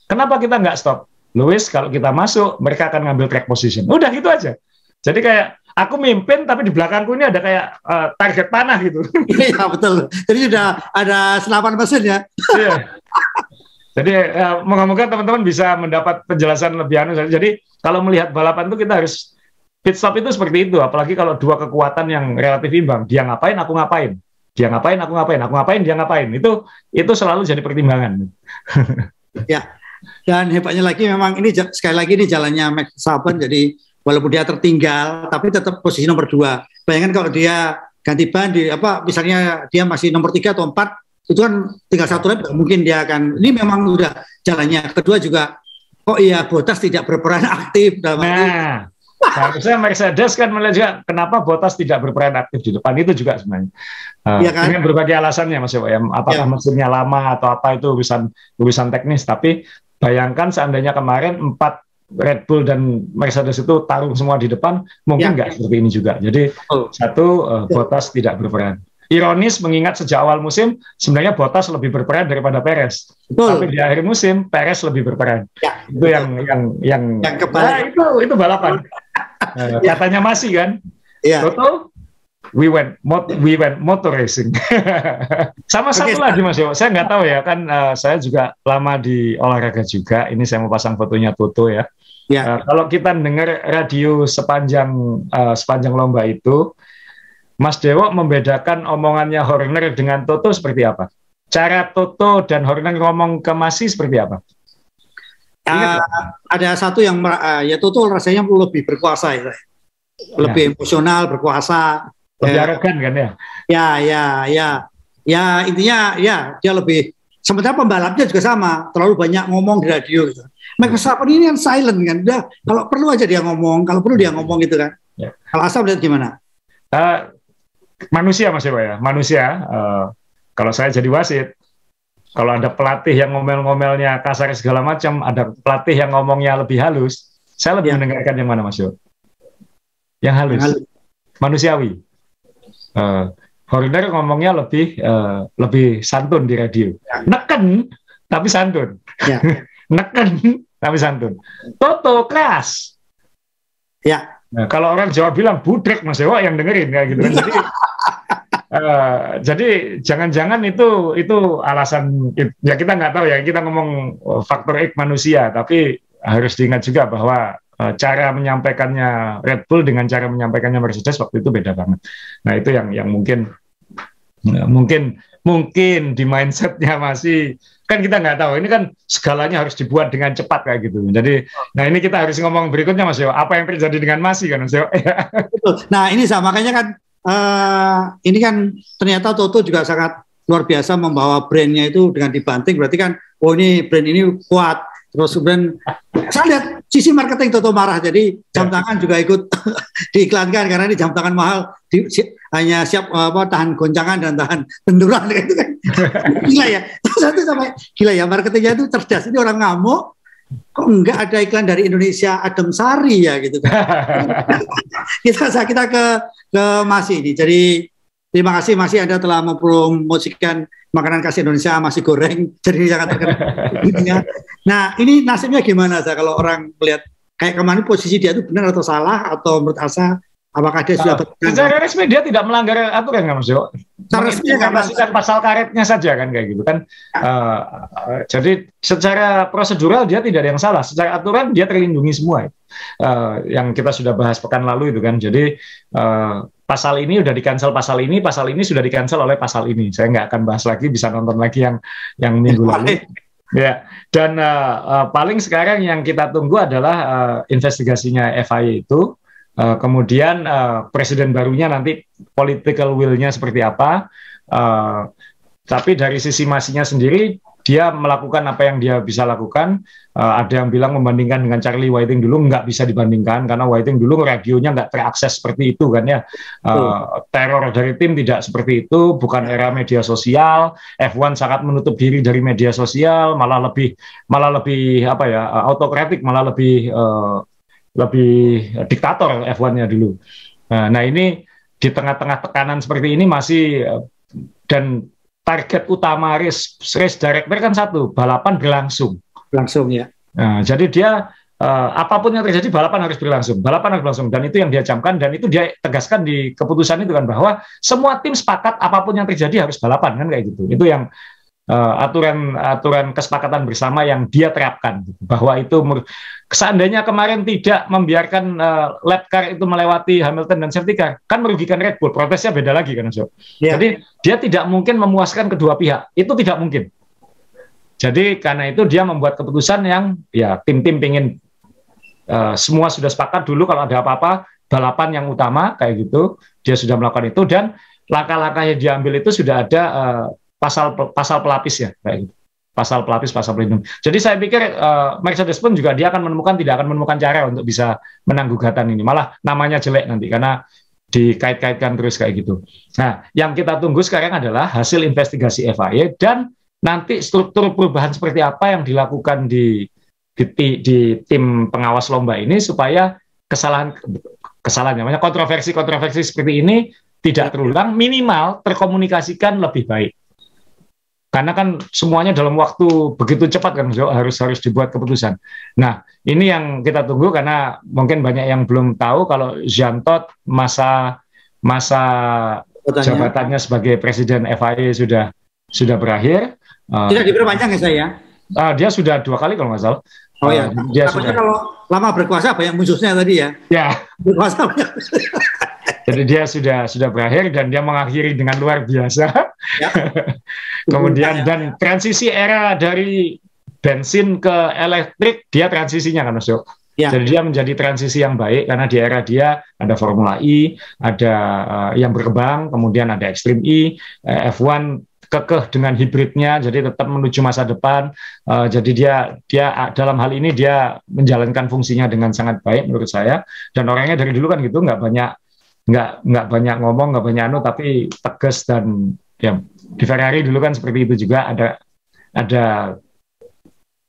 kenapa kita nggak stop? Lewis, kalau kita masuk, mereka akan ngambil track position. Udah gitu aja. Jadi kayak aku mimpin, tapi di belakangku ini ada kayak target panah gitu. Iya betul. Jadi sudah ada senapan mesin ya. Iya. Jadi moga-moga teman-teman bisa mendapat penjelasan lebih anu. Jadi kalau melihat balapan itu kita harus pit stop itu seperti itu. Apalagi kalau dua kekuatan yang relatif imbang. Dia ngapain, aku ngapain. Dia ngapain, aku ngapain. Aku ngapain, dia ngapain. Itu selalu jadi pertimbangan. Ya. Dan hebatnya lagi memang ini sekali lagi ini jalannya Max Verstappen, jadi walaupun dia tertinggal tapi tetap posisi nomor 2. Bayangkan kalau dia ganti ban misalnya dia masih nomor 3 atau 4, itu kan tinggal satu lap mungkin dia akan, ini memang udah jalannya. Kedua juga Bottas tidak berperan aktif dalam harusnya Mercedes kan melihat kenapa Bottas tidak berperan aktif di depan itu juga sebenarnya. Ya kan? Dengan berbagai alasannya Mas Yowo, apakah mesinnya lama atau apa itu urusan teknis, tapi bayangkan seandainya kemarin 4 Red Bull dan Mercedes itu tarung semua di depan, mungkin nggak seperti ini juga. Jadi Bottas tidak berperan. Ironis mengingat sejak awal musim sebenarnya Bottas lebih berperan daripada Perez. Tapi di akhir musim Perez lebih berperan. Ya, itu yang itu balapan. Katanya masih kan. Ya. Toto, we went motor racing. Sama satu lagi Mas Yowo, saya nggak tahu ya kan, saya juga lama di olahraga juga. Ini saya mau pasang fotonya Toto ya. Kalau kita dengar radio sepanjang lomba itu, Mas Dewo membedakan omongannya Horner dengan Toto seperti apa? Cara Toto dan Horner ngomong ke Masi seperti apa? Ada satu yang ya Toto rasanya lebih berkuasa ya. Lebih emosional, berkuasa. Lebih arogan kan ya? Ya intinya ya dia lebih. Sementara pembalapnya juga sama, terlalu banyak ngomong di radio gitu. Max Verstappen ini kan silent kan, udah kalau perlu aja dia ngomong, kalau perlu dia ngomong gitu kan. Kalau Asam lihat gimana? Manusia Mas Dewa ya, manusia. Kalau saya jadi wasit, kalau ada pelatih yang ngomel-ngomelnya kasar segala macam, ada pelatih yang ngomongnya lebih halus, saya lebih mendengarkan yang mana Mas Dewa? Yang halus, manusiawi. Horner ngomongnya lebih santun di radio, neken tapi santun, neken tapi santun. Toto keras. Ya. Nah, kalau orang Jawa bilang budrek Mas Dewa yang dengerin kayak gitu. Jadi jangan-jangan itu alasan ya, kita nggak tahu ya, kita ngomong faktor X manusia, tapi harus diingat juga bahwa cara menyampaikannya Red Bull dengan cara menyampaikannya Mercedes waktu itu beda banget. Nah itu yang mungkin mungkin di mindsetnya masih, kan kita nggak tahu, ini kan segalanya harus dibuat dengan cepat kayak gitu. Jadi, nah ini kita harus ngomong berikutnya Mas Yo, apa yang terjadi dengan Masi kan Mas Yo? Nah ini sama, makanya kan ini kan ternyata Toto juga sangat luar biasa membawa brandnya itu dengan dibanting, berarti kan, oh ini brand ini kuat. Terus kemudian saya lihat sisi marketing Toto marah, jadi jam tangan juga ikut diiklankan karena ini jam tangan mahal, hanya siap tahan goncangan dan tahan benturan gitu kan. Gila ya, terus itu sampai gila ya, marketingnya itu cerdas. Ini orang ngamuk, kok enggak ada iklan dari Indonesia Adem Sari ya gitu kan. kita ke Masi ini. Jadi terima kasih Masi, Anda telah mempromosikan makanan khas Indonesia, nasi goreng, jadi sangat terkenal. Nah, ini nasibnya gimana Asa, kalau orang melihat kayak kemarin posisi dia itu benar atau salah, atau menurut Asa apakah dia sudah secara resmi dia tidak melanggar aturan kan Mas Yo? Mengimplementasikan pasal karetnya saja kan kayak gitu kan. Jadi secara prosedural dia tidak ada yang salah, secara aturan dia terlindungi semua. Yang kita sudah bahas pekan lalu itu kan. Jadi pasal ini udah di-cancel, pasal ini sudah di-cancel oleh pasal ini. Saya nggak akan bahas lagi, bisa nonton lagi yang minggu lalu. Ya, dan paling sekarang yang kita tunggu adalah investigasinya FIA itu. Kemudian presiden barunya nanti political will-nya seperti apa. Tapi dari sisi Masinya sendiri, dia melakukan apa yang dia bisa lakukan. Ada yang bilang membandingkan dengan Charlie Whiting dulu, nggak bisa dibandingkan karena Whiting dulu radionya nggak terakses seperti itu kan ya. Teror dari tim tidak seperti itu, bukan era media sosial. F1 sangat menutup diri dari media sosial, malah lebih apa ya, autokratik, malah lebih diktator F1-nya dulu. Nah ini di tengah-tengah tekanan seperti ini masih, dan target utama race director kan satu, balapan berlangsung. Berlangsung ya. Nah, jadi dia apapun yang terjadi balapan harus berlangsung, dan itu yang dia camkan, dan itu dia tegaskan di keputusan itu kan, bahwa semua tim sepakat apapun yang terjadi harus balapan kan kayak gitu. Itu yang aturan kesepakatan bersama yang dia terapkan, bahwa itu seandainya kemarin tidak membiarkan lap car itu melewati Hamilton dan safety car, kan merugikan Red Bull, protesnya beda lagi kan So. Yeah. Jadi dia tidak mungkin memuaskan kedua pihak, itu tidak mungkin. Jadi karena itu dia membuat keputusan yang ya tim-tim pengen semua sudah sepakat dulu kalau ada apa-apa balapan yang utama kayak gitu, dia sudah melakukan itu, dan langkah-langkah yang diambil itu sudah ada pasal pelapis ya kayak gitu. Pasal pelapis, pasal pelindung. Jadi saya pikir Mercedes pun juga dia tidak akan menemukan cara untuk bisa menang gugatan ini. Malah namanya jelek nanti karena dikait-kaitkan terus kayak gitu. Nah, yang kita tunggu sekarang adalah hasil investigasi FIA dan nanti struktur perubahan seperti apa yang dilakukan di tim pengawas lomba ini supaya kesalahan namanya kontroversi seperti ini tidak terulang, minimal terkomunikasikan lebih baik. Karena kan semuanya dalam waktu begitu cepat kan harus dibuat keputusan. Nah, ini yang kita tunggu karena mungkin banyak yang belum tahu kalau Jean Todt masa jabatannya sebagai presiden FIA sudah berakhir. Tidak diperpanjang ya saya? Dia sudah 2 kali kalau nggak salah. Oh ya. Dia sudah. Kalau lama berkuasa banyak musuhnya tadi ya. Ya. Berkuasa banyak. Jadi dia sudah berakhir dan dia mengakhiri dengan luar biasa. Ya. Kemudian dan transisi era dari bensin ke elektrik, dia transisinya kan Mas Yo. Ya. Jadi dia menjadi transisi yang baik karena di era dia ada Formula E, ada yang berkembang, kemudian ada Extreme E, F1 kekeh dengan hibridnya, jadi tetap menuju masa depan. Jadi dia dalam hal ini dia menjalankan fungsinya dengan sangat baik menurut saya. Dan orangnya dari dulu kan gitu, nggak banyak ngomong, nggak banyak tapi tegas, dan ya di Ferrari dulu kan seperti itu juga, ada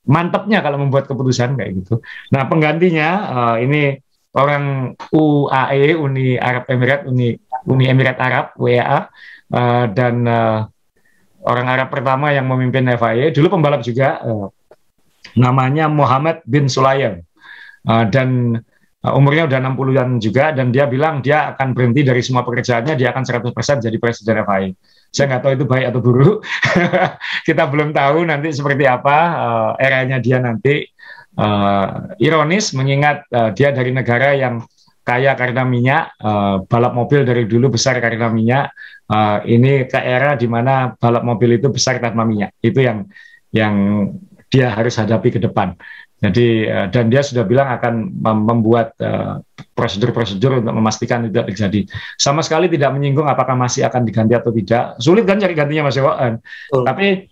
mantapnya kalau membuat keputusan kayak gitu. Nah penggantinya ini orang UAE, Uni Arab Emirat, Uni Emirat Arab, WAA, dan orang Arab pertama yang memimpin FIA, dulu pembalap juga, namanya Mohammed bin Sulayem, dan umurnya udah 60-an juga, dan dia bilang dia akan berhenti dari semua pekerjaannya, dia akan 100% jadi presiden FIA. Saya nggak tahu itu baik atau buruk, kita belum tahu nanti seperti apa eranya dia nanti. Ironis mengingat dia dari negara yang kaya karena minyak, balap mobil dari dulu besar karena minyak, ini ke era di mana balap mobil itu besar tanpa minyak. Itu yang dia harus hadapi ke depan. Jadi dan dia sudah bilang akan membuat prosedur-prosedur untuk memastikan itu tidak terjadi. Sama sekali tidak menyinggung apakah masih akan diganti atau tidak. Sulit kan cari gantinya Mas Yohan. Tapi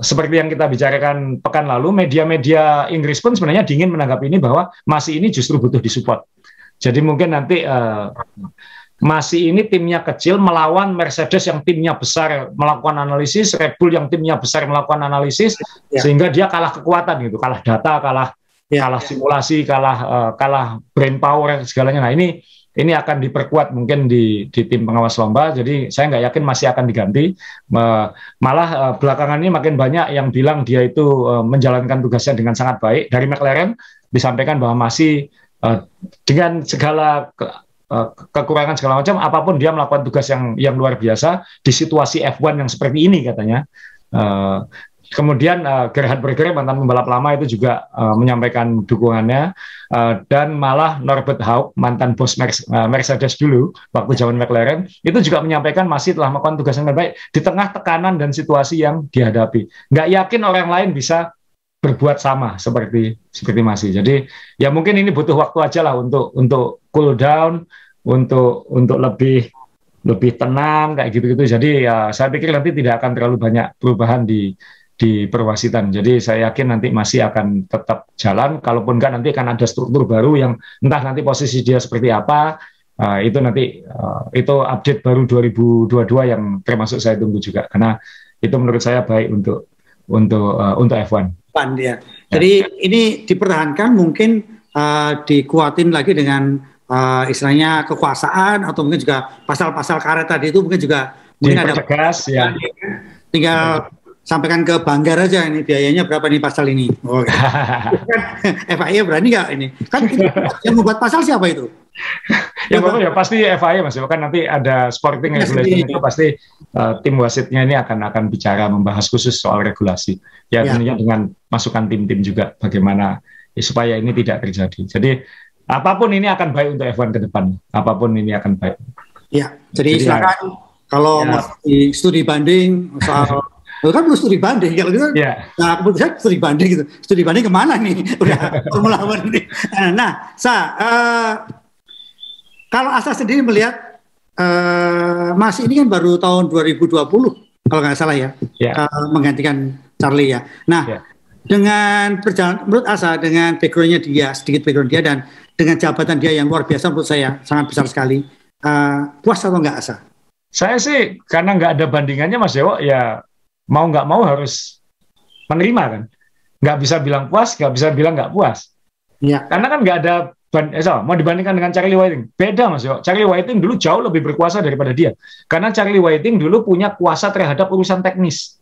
seperti yang kita bicarakan pekan lalu, media-media Inggris pun sebenarnya dingin menanggapi ini bahwa masih ini justru butuh disupport. Jadi mungkin nanti masih ini timnya kecil melawan Mercedes yang timnya besar melakukan analisis, Red Bull yang timnya besar melakukan analisis, sehingga dia kalah kekuatan gitu, kalah data, kalah simulasi, kalah brain power segalanya. Nah ini akan diperkuat mungkin di tim pengawas lomba. Jadi saya nggak yakin masih akan diganti. Malah belakangan ini makin banyak yang bilang dia itu menjalankan tugasnya dengan sangat baik. Dari McLaren disampaikan bahwa masih dengan segala kekurangan segala macam, apapun dia melakukan tugas yang luar biasa di situasi F1 yang seperti ini katanya. Kemudian Gerhard Berger, mantan pembalap lama itu juga menyampaikan dukungannya, dan malah Norbert Haug, mantan bos Mercedes dulu waktu zaman McLaren, itu juga menyampaikan masih telah melakukan tugas yang baik di tengah tekanan dan situasi yang dihadapi. Nggak yakin orang lain bisa berbuat sama seperti masih. Jadi ya mungkin ini butuh waktu aja lah untuk cool down, untuk lebih tenang kayak gitu-gitu. Jadi ya saya pikir nanti tidak akan terlalu banyak perubahan di perwasitan. Jadi saya yakin nanti masih akan tetap jalan. Kalaupun enggak, nanti akan ada struktur baru yang entah nanti posisi dia seperti apa. Itu nanti itu update baru 2022 yang termasuk saya tunggu juga. Karena itu menurut saya baik untuk F1. Ya. Jadi ini dipertahankan, mungkin dikuatin lagi dengan istilahnya kekuasaan, atau mungkin juga pasal-pasal karet tadi itu mungkin juga ada tegas ya. Tinggal sampaikan ke Banggar aja, ini biayanya berapa nih pasal ini. Oh, gitu. FIA berani nggak ini? Kan yang membuat pasal siapa itu? Ya pasti FIA Mas. Kan nanti ada sporting regulation itu pasti tim wasitnya ini akan bicara membahas khusus soal regulasi. Ya tentunya dengan masukan tim-tim juga bagaimana supaya ini tidak terjadi. Jadi apapun ini akan baik untuk F1 ke depan. Apapun ini akan baik. Ya, jadi silakan kalau masih studi banding soal kan perlu studi banding kalau gitu. Nah, kemudian studi banding gitu. Studi banding kemana nih? Udah Formula One ini. Nah, kalau Asa sendiri melihat Mas ini kan baru tahun 2020 kalau nggak salah ya, menggantikan Charlie ya. Nah, dengan perjalanan menurut Asa, dengan background-nya dia, sedikit background dia, dan dengan jabatan dia yang luar biasa menurut saya sangat besar sekali, puas atau nggak Asa? Saya sih karena nggak ada bandingannya Mas Dewo, ya mau nggak mau harus menerima kan. Nggak bisa bilang puas, nggak bisa bilang nggak puas. Ya. Karena kan nggak ada mau dibandingkan dengan Charlie Whiting. Beda Mas Yo. Charlie Whiting dulu jauh lebih berkuasa daripada dia. Karena Charlie Whiting dulu punya kuasa terhadap urusan teknis.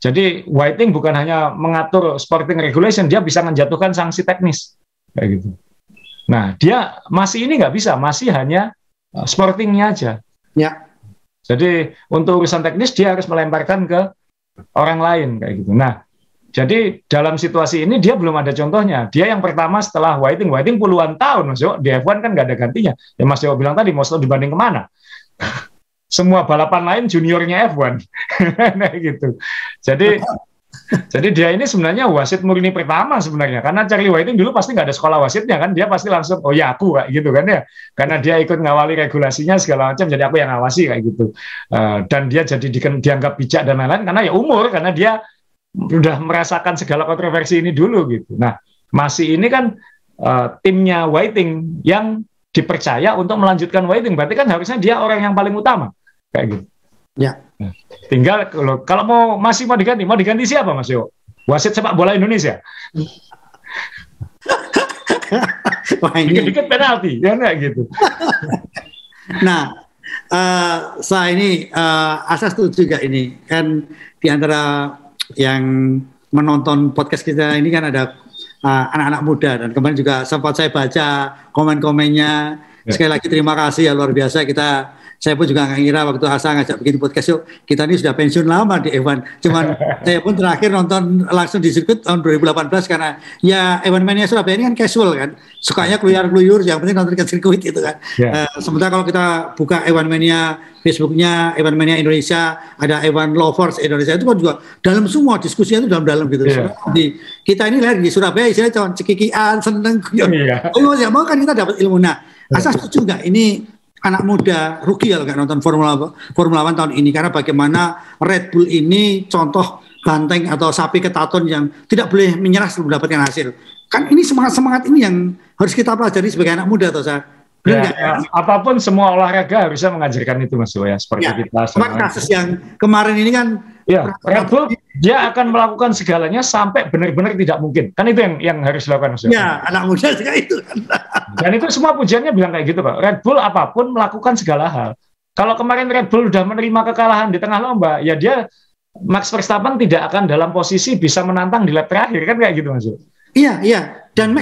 Jadi Whiting bukan hanya mengatur sporting regulation, dia bisa menjatuhkan sanksi teknis. Kayak gitu. Nah, dia masih ini nggak bisa, masih hanya sportingnya aja. Ya. Jadi untuk urusan teknis dia harus melemparkan ke orang lain kayak gitu. Nah, jadi dalam situasi ini dia belum ada contohnya. Dia yang pertama setelah Whiting puluhan tahun Mas Yo, di F1 kan nggak ada gantinya. Ya Mas Yo bilang tadi mau dibanding kemana? Semua balapan lain juniornya F1. Nah gitu. Jadi dia ini sebenarnya wasit murni pertama sebenarnya, karena Charlie Whiting dulu pasti nggak ada sekolah wasitnya kan, dia pasti langsung oh ya aku kayak gitu kan ya, karena dia ikut ngawali regulasinya segala macam, jadi aku yang ngawasi kayak gitu, dan dia jadi dianggap bijak dan lain-lain karena ya umur, karena dia udah merasakan segala kontroversi ini dulu gitu. Nah masih ini kan timnya Whiting yang dipercaya untuk melanjutkan Whiting, berarti kan harusnya dia orang yang paling utama kayak gitu. Ya. Nah, tinggal kalau masih mau diganti siapa Mas Yo? Wasit sepak bola Indonesia. Dikit-dikit penalti, ya enggak gitu. Nah, saya ini asas setuju juga ini kan di antara yang menonton podcast kita ini kan ada anak-anak muda, dan kemarin juga sempat saya baca komen-komennya. Sekali lagi terima kasih ya, luar biasa, kita Saya pun juga nggak ngira waktu Asa ngajak bikin podcast, yuk kita ini sudah pensiun lama di F1. Cuman saya pun terakhir nonton langsung di sirkuit tahun 2018 karena ya F1 Mania Surabaya ini kan casual kan, sukanya keluyur-keluyur, yang penting nonton ke sirkuit itu kan. Sementara kalau kita buka F1 Mania Facebooknya, F1 Mania Indonesia, ada F1 Lovers Indonesia, itu kan juga dalam semua diskusinya itu dalam-dalam gitu. Kita ini lahir di Surabaya, istilahnya cuma cekikian, seneng. Oh ya mau kan kita dapat ilmu. Nah, Asa setuju nggak ini anak muda rugi kalau nggak nonton Formula One tahun ini, karena bagaimana Red Bull ini contoh banteng atau sapi ketaton yang tidak boleh menyerah sebelum mendapatkan hasil. Kan ini semangat ini yang harus kita pelajari sebagai anak muda, toh saya. Apapun semua olahraga harusnya mengajarkan itu, Mas Yo, ya, seperti kita. Kasus yang kemarin ini kan, Red Bull dia akan melakukan segalanya sampai benar-benar tidak mungkin. Kan itu yang harus dilakukan, Mas Yo. Ya, anak muda juga itu. Dan itu semua pujiannya bilang kayak gitu, Pak. Red Bull apapun melakukan segala hal. Kalau kemarin Red Bull sudah menerima kekalahan di tengah lomba, ya dia Max Verstappen tidak akan dalam posisi bisa menantang di lap terakhir, kan kayak gitu, Mas Yo. Iya. Dan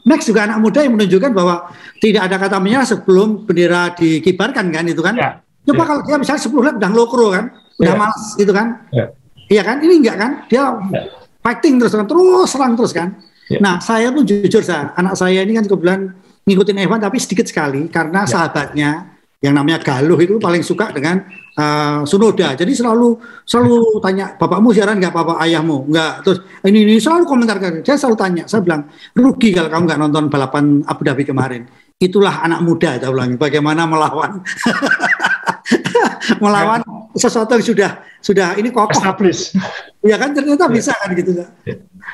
Max juga anak muda yang menunjukkan bahwa tidak ada kata menyerah sebelum bendera dikibarkan kan, itu kan. Coba kalau dia misalnya 10 lap udah ngelokro kan, udah malas gitu kan. Iya kan, ini enggak kan, dia fighting terus serang terus kan. Nah, saya pun jujur, anak saya ini kan kebetulan ngikutin F1 tapi sedikit sekali, karena sahabatnya yang namanya Galuh itu paling suka dengan Tsunoda. Jadi selalu tanya, bapakmu siaran nggak, bapak ayahmu nggak, terus ini selalu komentar kan. Saya selalu tanya, saya bilang rugi kalau kamu nggak nonton balapan Abu Dhabi kemarin. Itulah anak muda, saya ulangi, bagaimana melawan sesuatu yang sudah ini kokoh. Established. Ya kan, ternyata bisa kan gitu.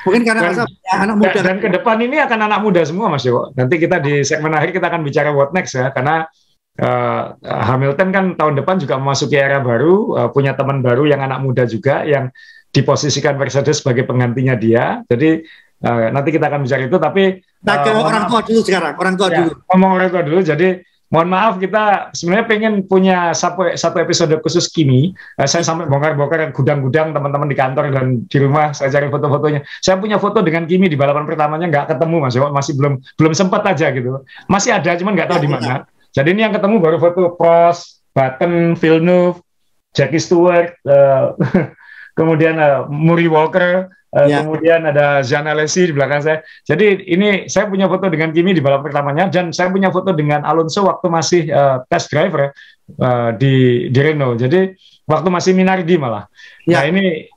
Mungkin karena anak muda. Dan ke depan ini akan anak muda semua, Mas Yo. Nanti kita di segmen akhir kita akan bicara what next ya, karena Hamilton kan tahun depan juga memasuki era baru, punya teman baru yang anak muda juga, yang diposisikan Mercedes sebagai penggantinya dia. Jadi nanti kita akan bicara itu, tapi orang tua dulu sekarang, ngomong orang tua dulu. Jadi mohon maaf, kita sebenarnya pengen punya satu episode khusus Kimi. Saya sampai bongkar-bongkar gudang-gudang teman-teman di kantor dan di rumah, saya cari foto-fotonya. Saya punya foto dengan Kimi di balapan pertamanya, nggak ketemu, Mas Yo, masih belum sempat aja gitu. Masih ada, cuman nggak tahu di mana. Jadi ini yang ketemu baru foto Prost, Button, Villeneuve, Jackie Stewart, kemudian Murray Walker, kemudian ada Jean Alesi di belakang saya. Jadi ini saya punya foto dengan Kimi di balap pertamanya, dan saya punya foto dengan Alonso waktu masih test driver di Renault. Jadi waktu masih Minardi malah. Nah ini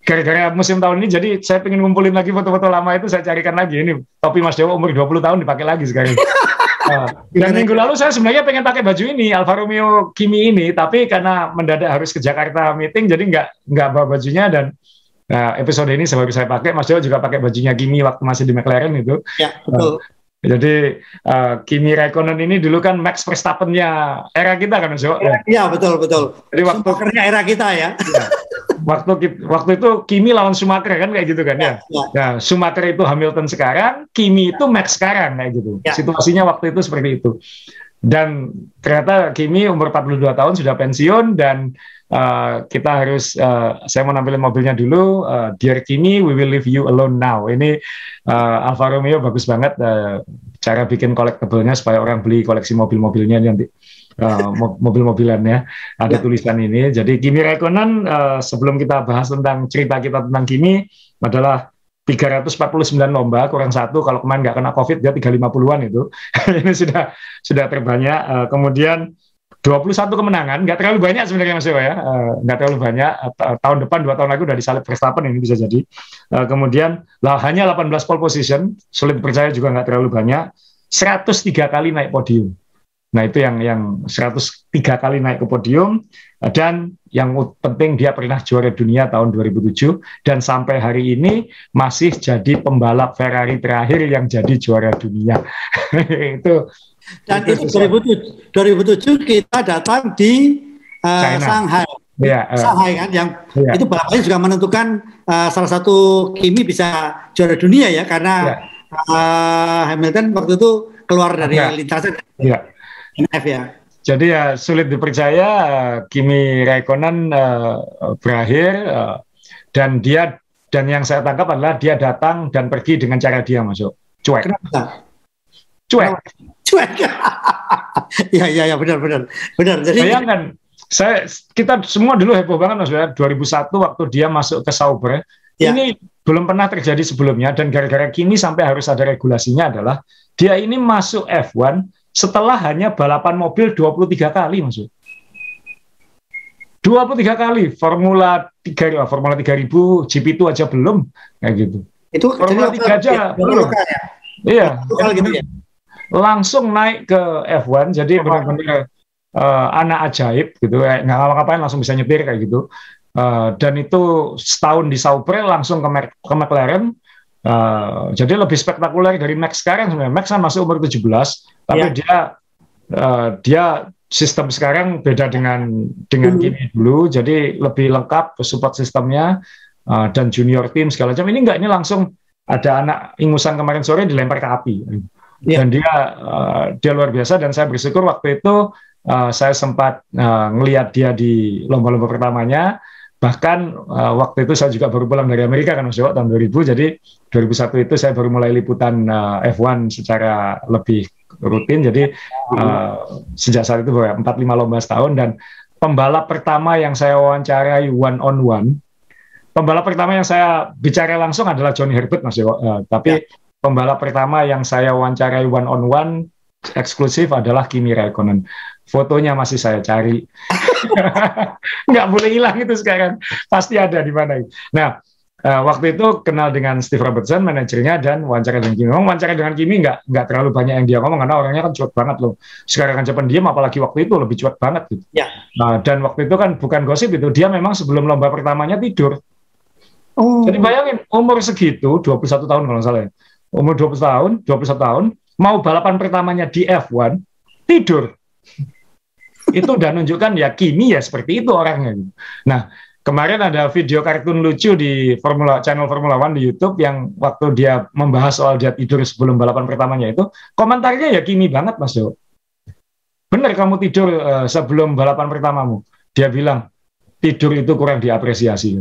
gara-gara musim tahun ini, jadi saya pengen ngumpulin lagi foto-foto lama itu, saya carikan lagi. Ini topi Mas Dewa umur 20 tahun dipakai lagi sekarang. Dan minggu lalu saya sebenarnya pengen pakai baju ini, Alfa Romeo Kimi ini, tapi karena mendadak harus ke Jakarta meeting, jadi nggak bawa bajunya. Dan episode ini baru saya pakai. Mas Dewa juga pakai bajunya Kimi waktu masih di McLaren itu. Ya, betul. Jadi Kimi Raikkonen ini dulu kan Max Verstappen-nya era kita kan, Mas Dewa? Iya, betul. Jadi waktu era kita ya. Waktu itu Kimi lawan Schumacher kan, kayak gitu kan ya. Nah, Schumacher itu Hamilton sekarang, Kimi itu Max sekarang, kayak gitu. Situasinya waktu itu seperti itu. Dan ternyata Kimi umur 42 tahun sudah pensiun, dan kita harus saya mau nampilin mobilnya dulu. Dear Kimi, we will leave you alone now. Ini Alfa Romeo bagus banget cara bikin collectible-nya supaya orang beli koleksi mobil-mobilnya nanti. Mobil-mobilannya ada tulisan ini. Jadi Kimi Raikkonen, sebelum kita bahas tentang cerita kita tentang Kimi, adalah 349 lomba kurang satu. Kalau kemarin nggak kena COVID dia 350-an itu. Ini sudah terbanyak. Kemudian 21 kemenangan, nggak terlalu banyak sebenarnya, Mas Dewa ya, nggak terlalu banyak. Tahun depan 2 tahun lagi udah disalip Verstappen, ini bisa jadi. Kemudian hanya 18 pole position, sulit percaya juga nggak terlalu banyak. 103 kali naik podium. Nah itu yang 103 kali naik ke podium, dan yang penting dia pernah juara dunia tahun 2007, dan sampai hari ini masih jadi pembalap Ferrari terakhir yang jadi juara dunia. itu. Dan itu 2007 kita datang di Shanghai. Shanghai kan, yang itu balapannya juga menentukan salah satu Kimi bisa juara dunia ya, karena Hamilton waktu itu keluar dari lintasan. NF ya. Jadi ya sulit dipercaya Kimi Raikkonen berakhir, dan yang saya tangkap adalah dia datang dan pergi dengan cara dia masuk cuek. Kenapa? Cuek. Iya, benar. Jadi bayangkan, kita semua dulu heboh banget Mas ya, 2001 waktu dia masuk ke Sauber. Ya. Ini belum pernah terjadi sebelumnya, dan gara-gara kini sampai harus ada regulasinya adalah dia ini masuk F1 setelah hanya balapan mobil 23 kali Mas. 23 kali Formula 3000, GP2 aja belum kayak gitu. Itu Formula 3 aja belum. Iya. Gitu ya. Langsung naik ke F1, jadi benar-benar anak ajaib gitu, nggak ngapa-ngapain langsung bisa nyetir kayak gitu. Dan itu setahun di Sauber langsung ke McLaren. Jadi lebih spektakuler dari Max sekarang sebenarnya. Max kan masih umur 17, tapi dia sistem sekarang beda dengan Kimi dulu, jadi lebih lengkap support sistemnya, dan junior team segala macam. Ini ini langsung ada anak ingusan kemarin sore dilempar ke api. Dan dia luar biasa, dan saya bersyukur waktu itu saya sempat ngelihat dia di lomba-lomba pertamanya. Bahkan waktu itu saya juga baru pulang dari Amerika kan Mas Jo, tahun 2000, jadi 2001 itu saya baru mulai liputan F1 secara lebih rutin. Jadi sejak saat itu 4-5 lomba setahun, dan pembalap pertama yang saya wawancarai one-on-one, pembalap pertama yang saya bicara langsung adalah Johnny Herbert Mas Jo, tapi pembalap pertama yang saya wawancarai one-on-one eksklusif adalah Kimi Räikkönen. Fotonya masih saya cari. Nggak boleh hilang itu sekarang. Pasti ada di mana. Nah, waktu itu kenal dengan Steve Robertson, manajernya, dan wawancara dengan Kimi. Wawancara dengan Kimi nggak terlalu banyak yang dia ngomong, karena orangnya kan cuek banget loh. Sekarang kan pendiam, apalagi waktu itu lebih cuek banget gitu. Ya. Dan waktu itu kan bukan gosip itu, dia memang sebelum lomba pertamanya tidur. Jadi bayangin, umur segitu, 21 tahun kalau nggak salah ya. Umur 21 tahun, mau balapan pertamanya di F1, tidur. Itu udah nunjukkan ya Kimi ya seperti itu orangnya. Nah, kemarin ada video kartun lucu di channel Formula One di YouTube yang waktu dia membahas soal dia tidur sebelum balapan pertamanya itu, komentarnya ya Kimi banget Mas Jo. Bener kamu tidur sebelum balapan pertamamu. Dia bilang, tidur itu kurang diapresiasi.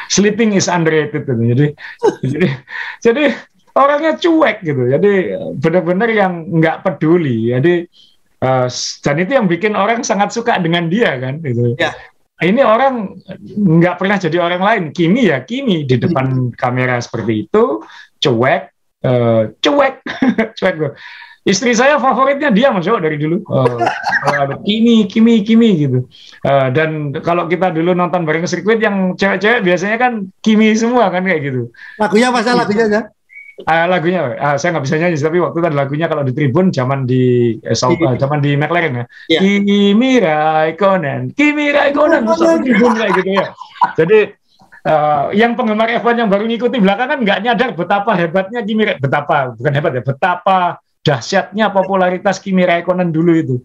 Sleeping is underrated. Jadi orangnya cuek gitu, jadi benar-benar yang nggak peduli. Jadi dan itu yang bikin orang sangat suka dengan dia kan. Gitu. Ya. Ini orang nggak pernah jadi orang lain. Kimi ya Kimi di depan kamera seperti itu, cuek. Istri saya favoritnya dia Mas Jo dari dulu. Kimi gitu. Dan kalau kita dulu nonton bareng sirkuit yang cewek-cewek biasanya kan Kimi semua kan kayak gitu. Lagunya ya? Lagunya saya nggak bisa nyanyi, tapi waktu itu ada lagunya kalau di Tribun zaman di McLaren ya. Yeah. Kimi Räikkönen terus Tribun kayak gitu ya. Jadi yang penggemar F1 yang baru ngikuti belakangan nggak nyadar betapa hebatnya betapa dahsyatnya popularitas Kimi Räikkönen dulu itu.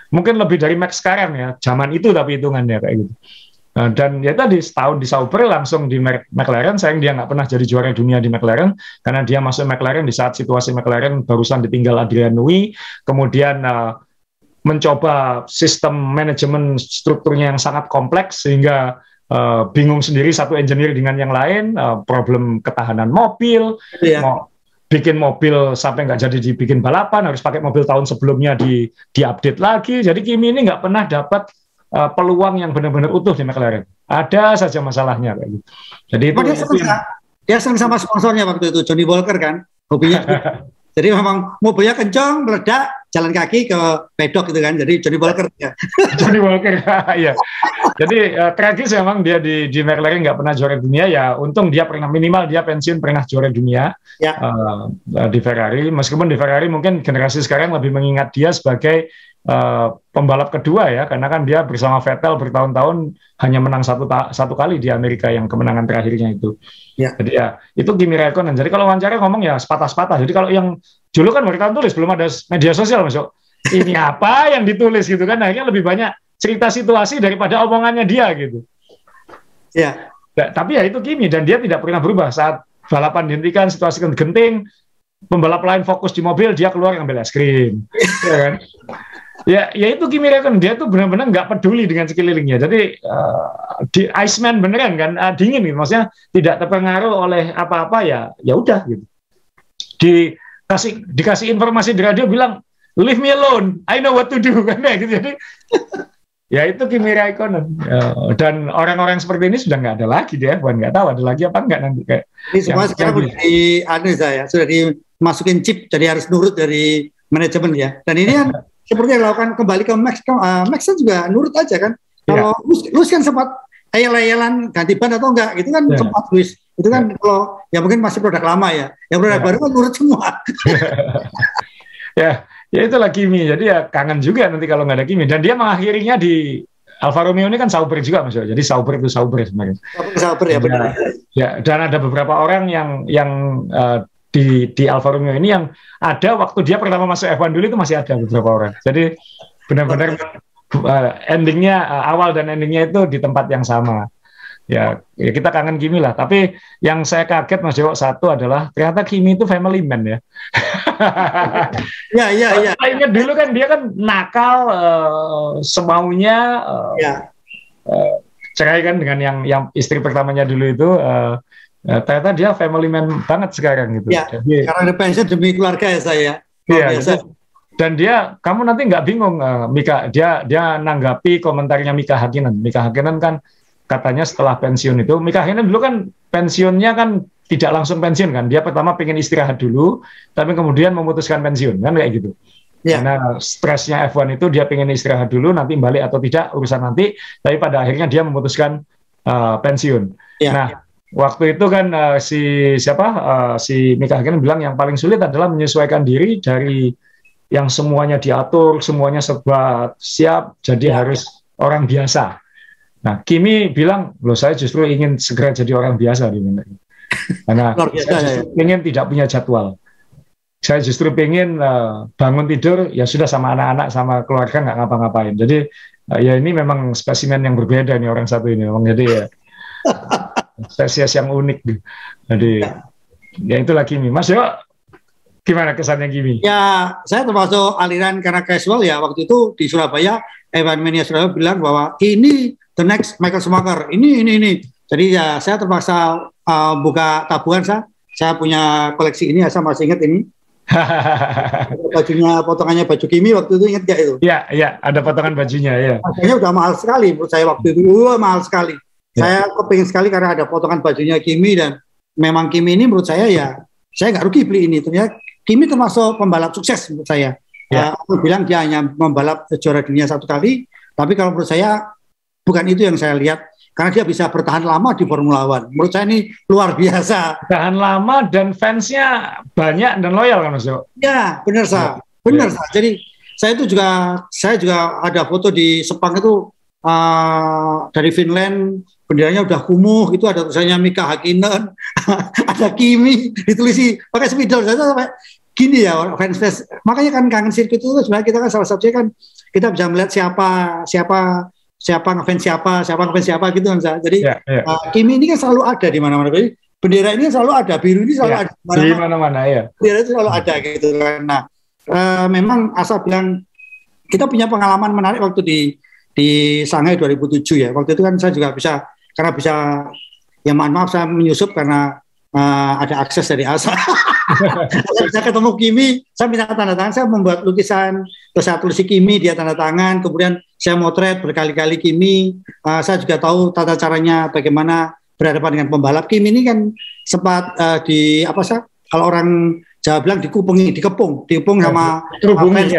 Mungkin lebih dari Max sekarang ya, zaman itu tapi hitungannya kayak gitu. Dan ya tadi setahun di Sauber langsung di McLaren. Sayang dia nggak pernah jadi juara dunia di McLaren, karena dia masuk McLaren di saat situasi McLaren barusan ditinggal Adrian Newey, kemudian mencoba sistem manajemen strukturnya yang sangat kompleks sehingga bingung sendiri satu engineer dengan yang lain, problem ketahanan mobil, mau bikin mobil sampai nggak jadi dibikin balapan, harus pakai mobil tahun sebelumnya diupdate lagi. Jadi Kimi ini nggak pernah dapat peluang yang benar-benar utuh di McLaren. Ada saja masalahnya kayak gitu. Jadi itu dia senang sama sponsornya waktu itu, Johnny Walker kan, hobinya. Jadi memang mobilnya kencang, meledak, jalan kaki ke pedok gitu kan. Jadi Johnny Walker ya. Johnny Walker, ya. Jadi tragis memang dia di McLaren nggak pernah juara dunia ya. Untung dia pernah minimal dia pensiun pernah juara dunia ya. Di Ferrari. Meskipun di Ferrari mungkin generasi sekarang lebih mengingat dia sebagai pembalap kedua ya, karena kan dia bersama Vettel bertahun-tahun hanya menang satu kali di Amerika yang kemenangan terakhirnya itu. Ya. Jadi ya itu Kimi Räikkönen. Jadi kalau wawancara ngomong ya sepatah-sepatah. Jadi kalau yang dulu kan beritahu tulis belum ada media sosial Mas. Ini apa yang ditulis gitu kan, akhirnya lebih banyak cerita situasi daripada omongannya dia gitu. Ya. Tapi ya itu Kimi, dan dia tidak pernah berubah saat balapan dihentikan, situasi genting, pembalap lain fokus di mobil, dia keluar ngambil es krim. Ya kan? Ya itu Kimi Räikkönen, dia tuh benar-benar nggak peduli dengan sekelilingnya. Jadi di Iceman beneran kan, dingin gitu. Maksudnya tidak terpengaruh oleh apa-apa ya udah gitu. Di dikasih informasi di radio bilang leave me alone, I know what to do kan ya gitu. Jadi ya itu Kimi Raikkonen dan orang-orang seperti ini sudah nggak ada lagi dia, bukan nggak tahu ada lagi apa nggak nanti kayak. Ini semua sekarang sudah dimasukin chip, jadi harus nurut dari manajemen ya. Dan ini kan seperti yang dilakukan kembali ke Max juga nurut aja kan. Kalau Lewis kan sempat ayel-ayelan ganti ban atau enggak, gitu kan sempat Lewis. Itu kan kalau ya mungkin masih produk lama ya. Yang produk baru kan nurut semua. Ya itulah Kimi. Jadi ya kangen juga nanti kalau nggak ada Kimi. Dan dia mengakhirinya di Alfa Romeo ini kan Sauber juga Mas. Jadi Sauber itu Sauber sebenarnya. Sauber ya benar. Ya, dan ada beberapa orang yang di Alfa Romeo ini yang ada waktu dia pertama masuk F1 dulu itu masih ada beberapa orang. Jadi benar-benar endingnya awal dan endingnya itu di tempat yang sama. Ya kita kangen Kimi lah. Tapi yang saya kaget Mas Dewo satu adalah ternyata Kimi itu family man ya. Ya. Saya ingat dulu kan dia kan nakal semaunya. Cerai kan dengan yang istri pertamanya dulu itu. Ternyata dia family man banget sekarang gitu. Ya, jadi, karena ada pensiun demi keluarga ya saya. Iya. Dan dia, kamu nanti nggak bingung, Mika. Dia nanggapi komentarnya Mika Hakkinen. Mika Hakkinen kan katanya setelah pensiun itu, Mika Hakkinen dulu kan pensiunnya kan tidak langsung pensiun kan. Dia pertama pengen istirahat dulu, tapi kemudian memutuskan pensiun kan kayak gitu. Ya. Karena stresnya F1 itu dia pengen istirahat dulu, nanti balik atau tidak urusan nanti. Tapi pada akhirnya dia memutuskan pensiun. Ya. Nah. Waktu itu kan si Mika Hakkinen bilang yang paling sulit adalah menyesuaikan diri dari yang semuanya diatur, semuanya serba siap, jadi harus orang biasa. Nah, Kimi bilang, loh saya justru ingin segera jadi orang biasa. Karena saya justru ingin tidak punya jadwal. Saya justru ingin bangun tidur, ya sudah sama anak-anak, sama keluarga nggak ngapa-ngapain. Jadi ya ini memang spesimen yang berbeda nih orang satu ini. Memang jadi ya spesies yang unik. Jadi ya itulah Kimi. Mas Yo, gimana kesannya Kimi? Ya, saya termasuk aliran karena casual ya. Waktu itu di Surabaya, Evan Mania Surabaya bilang bahwa ini the next Michael Schumacher. Ini. Jadi ya saya terpaksa buka tabungan saya punya koleksi ini, saya masih ingat ini. Bajunya, potongannya baju Kimi waktu itu, ingat gak itu? Iya, ada potongan bajunya ya. Harganya udah mahal sekali menurut saya waktu itu. Mahal sekali. Saya kepingin sekali karena ada potongan bajunya Kimi, dan memang Kimi ini menurut saya ya, saya nggak rugi beli ini. Ternyata Kimi termasuk pembalap sukses menurut saya. Aku bilang dia hanya membalap juara dunia 1 kali, tapi kalau menurut saya bukan itu yang saya lihat, karena dia bisa bertahan lama di Formula One. Menurut saya ini luar biasa. Bertahan lama dan fansnya banyak dan loyal kan Mas Yo? Ya, benar Sa. Benar Sa. Jadi saya juga ada foto di Sepang itu dari Finland. Benderanya udah kumuh, itu ada tulisannya Mika Hakkinen, ada Kimi, ditulis pakai spidol. Saya sampai gini ya fans. Makanya kan kangen sirkuit itu sebenarnya kita kan salah satunya kan kita bisa melihat siapa ngefans siapa gitu kan. Jadi Kimi ini kan selalu ada di mana-mana. Jadi bendera ini selalu ada, biru ini selalu ada di mana-mana ya. Bendera itu selalu ada gitu kan. Nah, memang asal bilang kita punya pengalaman menarik waktu di Shanghai 2007 ya. Waktu itu kan saya juga bisa ya mohon maaf saya menyusup karena ada akses dari ASA. Saya ketemu Kimi, saya minta tanda tangan, saya membuat lukisan, terus saya tulis Kimi, dia tanda tangan, kemudian saya motret berkali-kali Kimi. Saya juga tahu tata caranya bagaimana berhadapan dengan pembalap. Kimi ini kan sempat kalau orang Jawa bilang dikepung sama fans.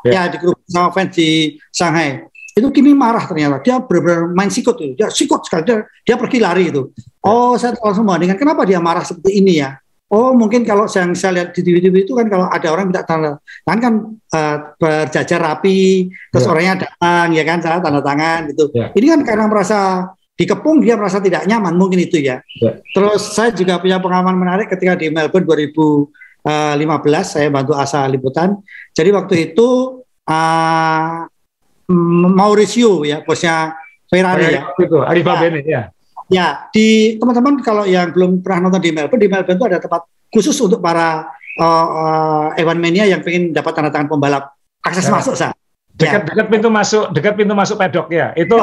Dikerubung sama fans di Shanghai. Itu Kimi marah ternyata, dia benar-benar main sikut itu, dia sikut sekali, dia pergi lari itu. Oh, saya langsung membandingkan kenapa dia marah seperti ini ya. Oh, mungkin kalau yang saya lihat di TV itu kan kalau ada orang minta tanda tangan kan berjajar rapi, terus orangnya datang ya kan, saya tanda tangan gitu. Ini kan karena merasa dikepung, dia merasa tidak nyaman, mungkin itu ya. Terus saya juga punya pengalaman menarik ketika di Melbourne 2015, saya bantu ASA liputan. Jadi waktu itu Mauricio ya, bosnya Ferrari ya. Itu Arriva Bene ya. Ya, di teman-teman kalau yang belum pernah nonton di Melbourne itu ada tempat khusus untuk para Evan Mania yang pengen dapat tanda tangan pembalap, akses masuk dekat pintu masuk pedok ya. Itu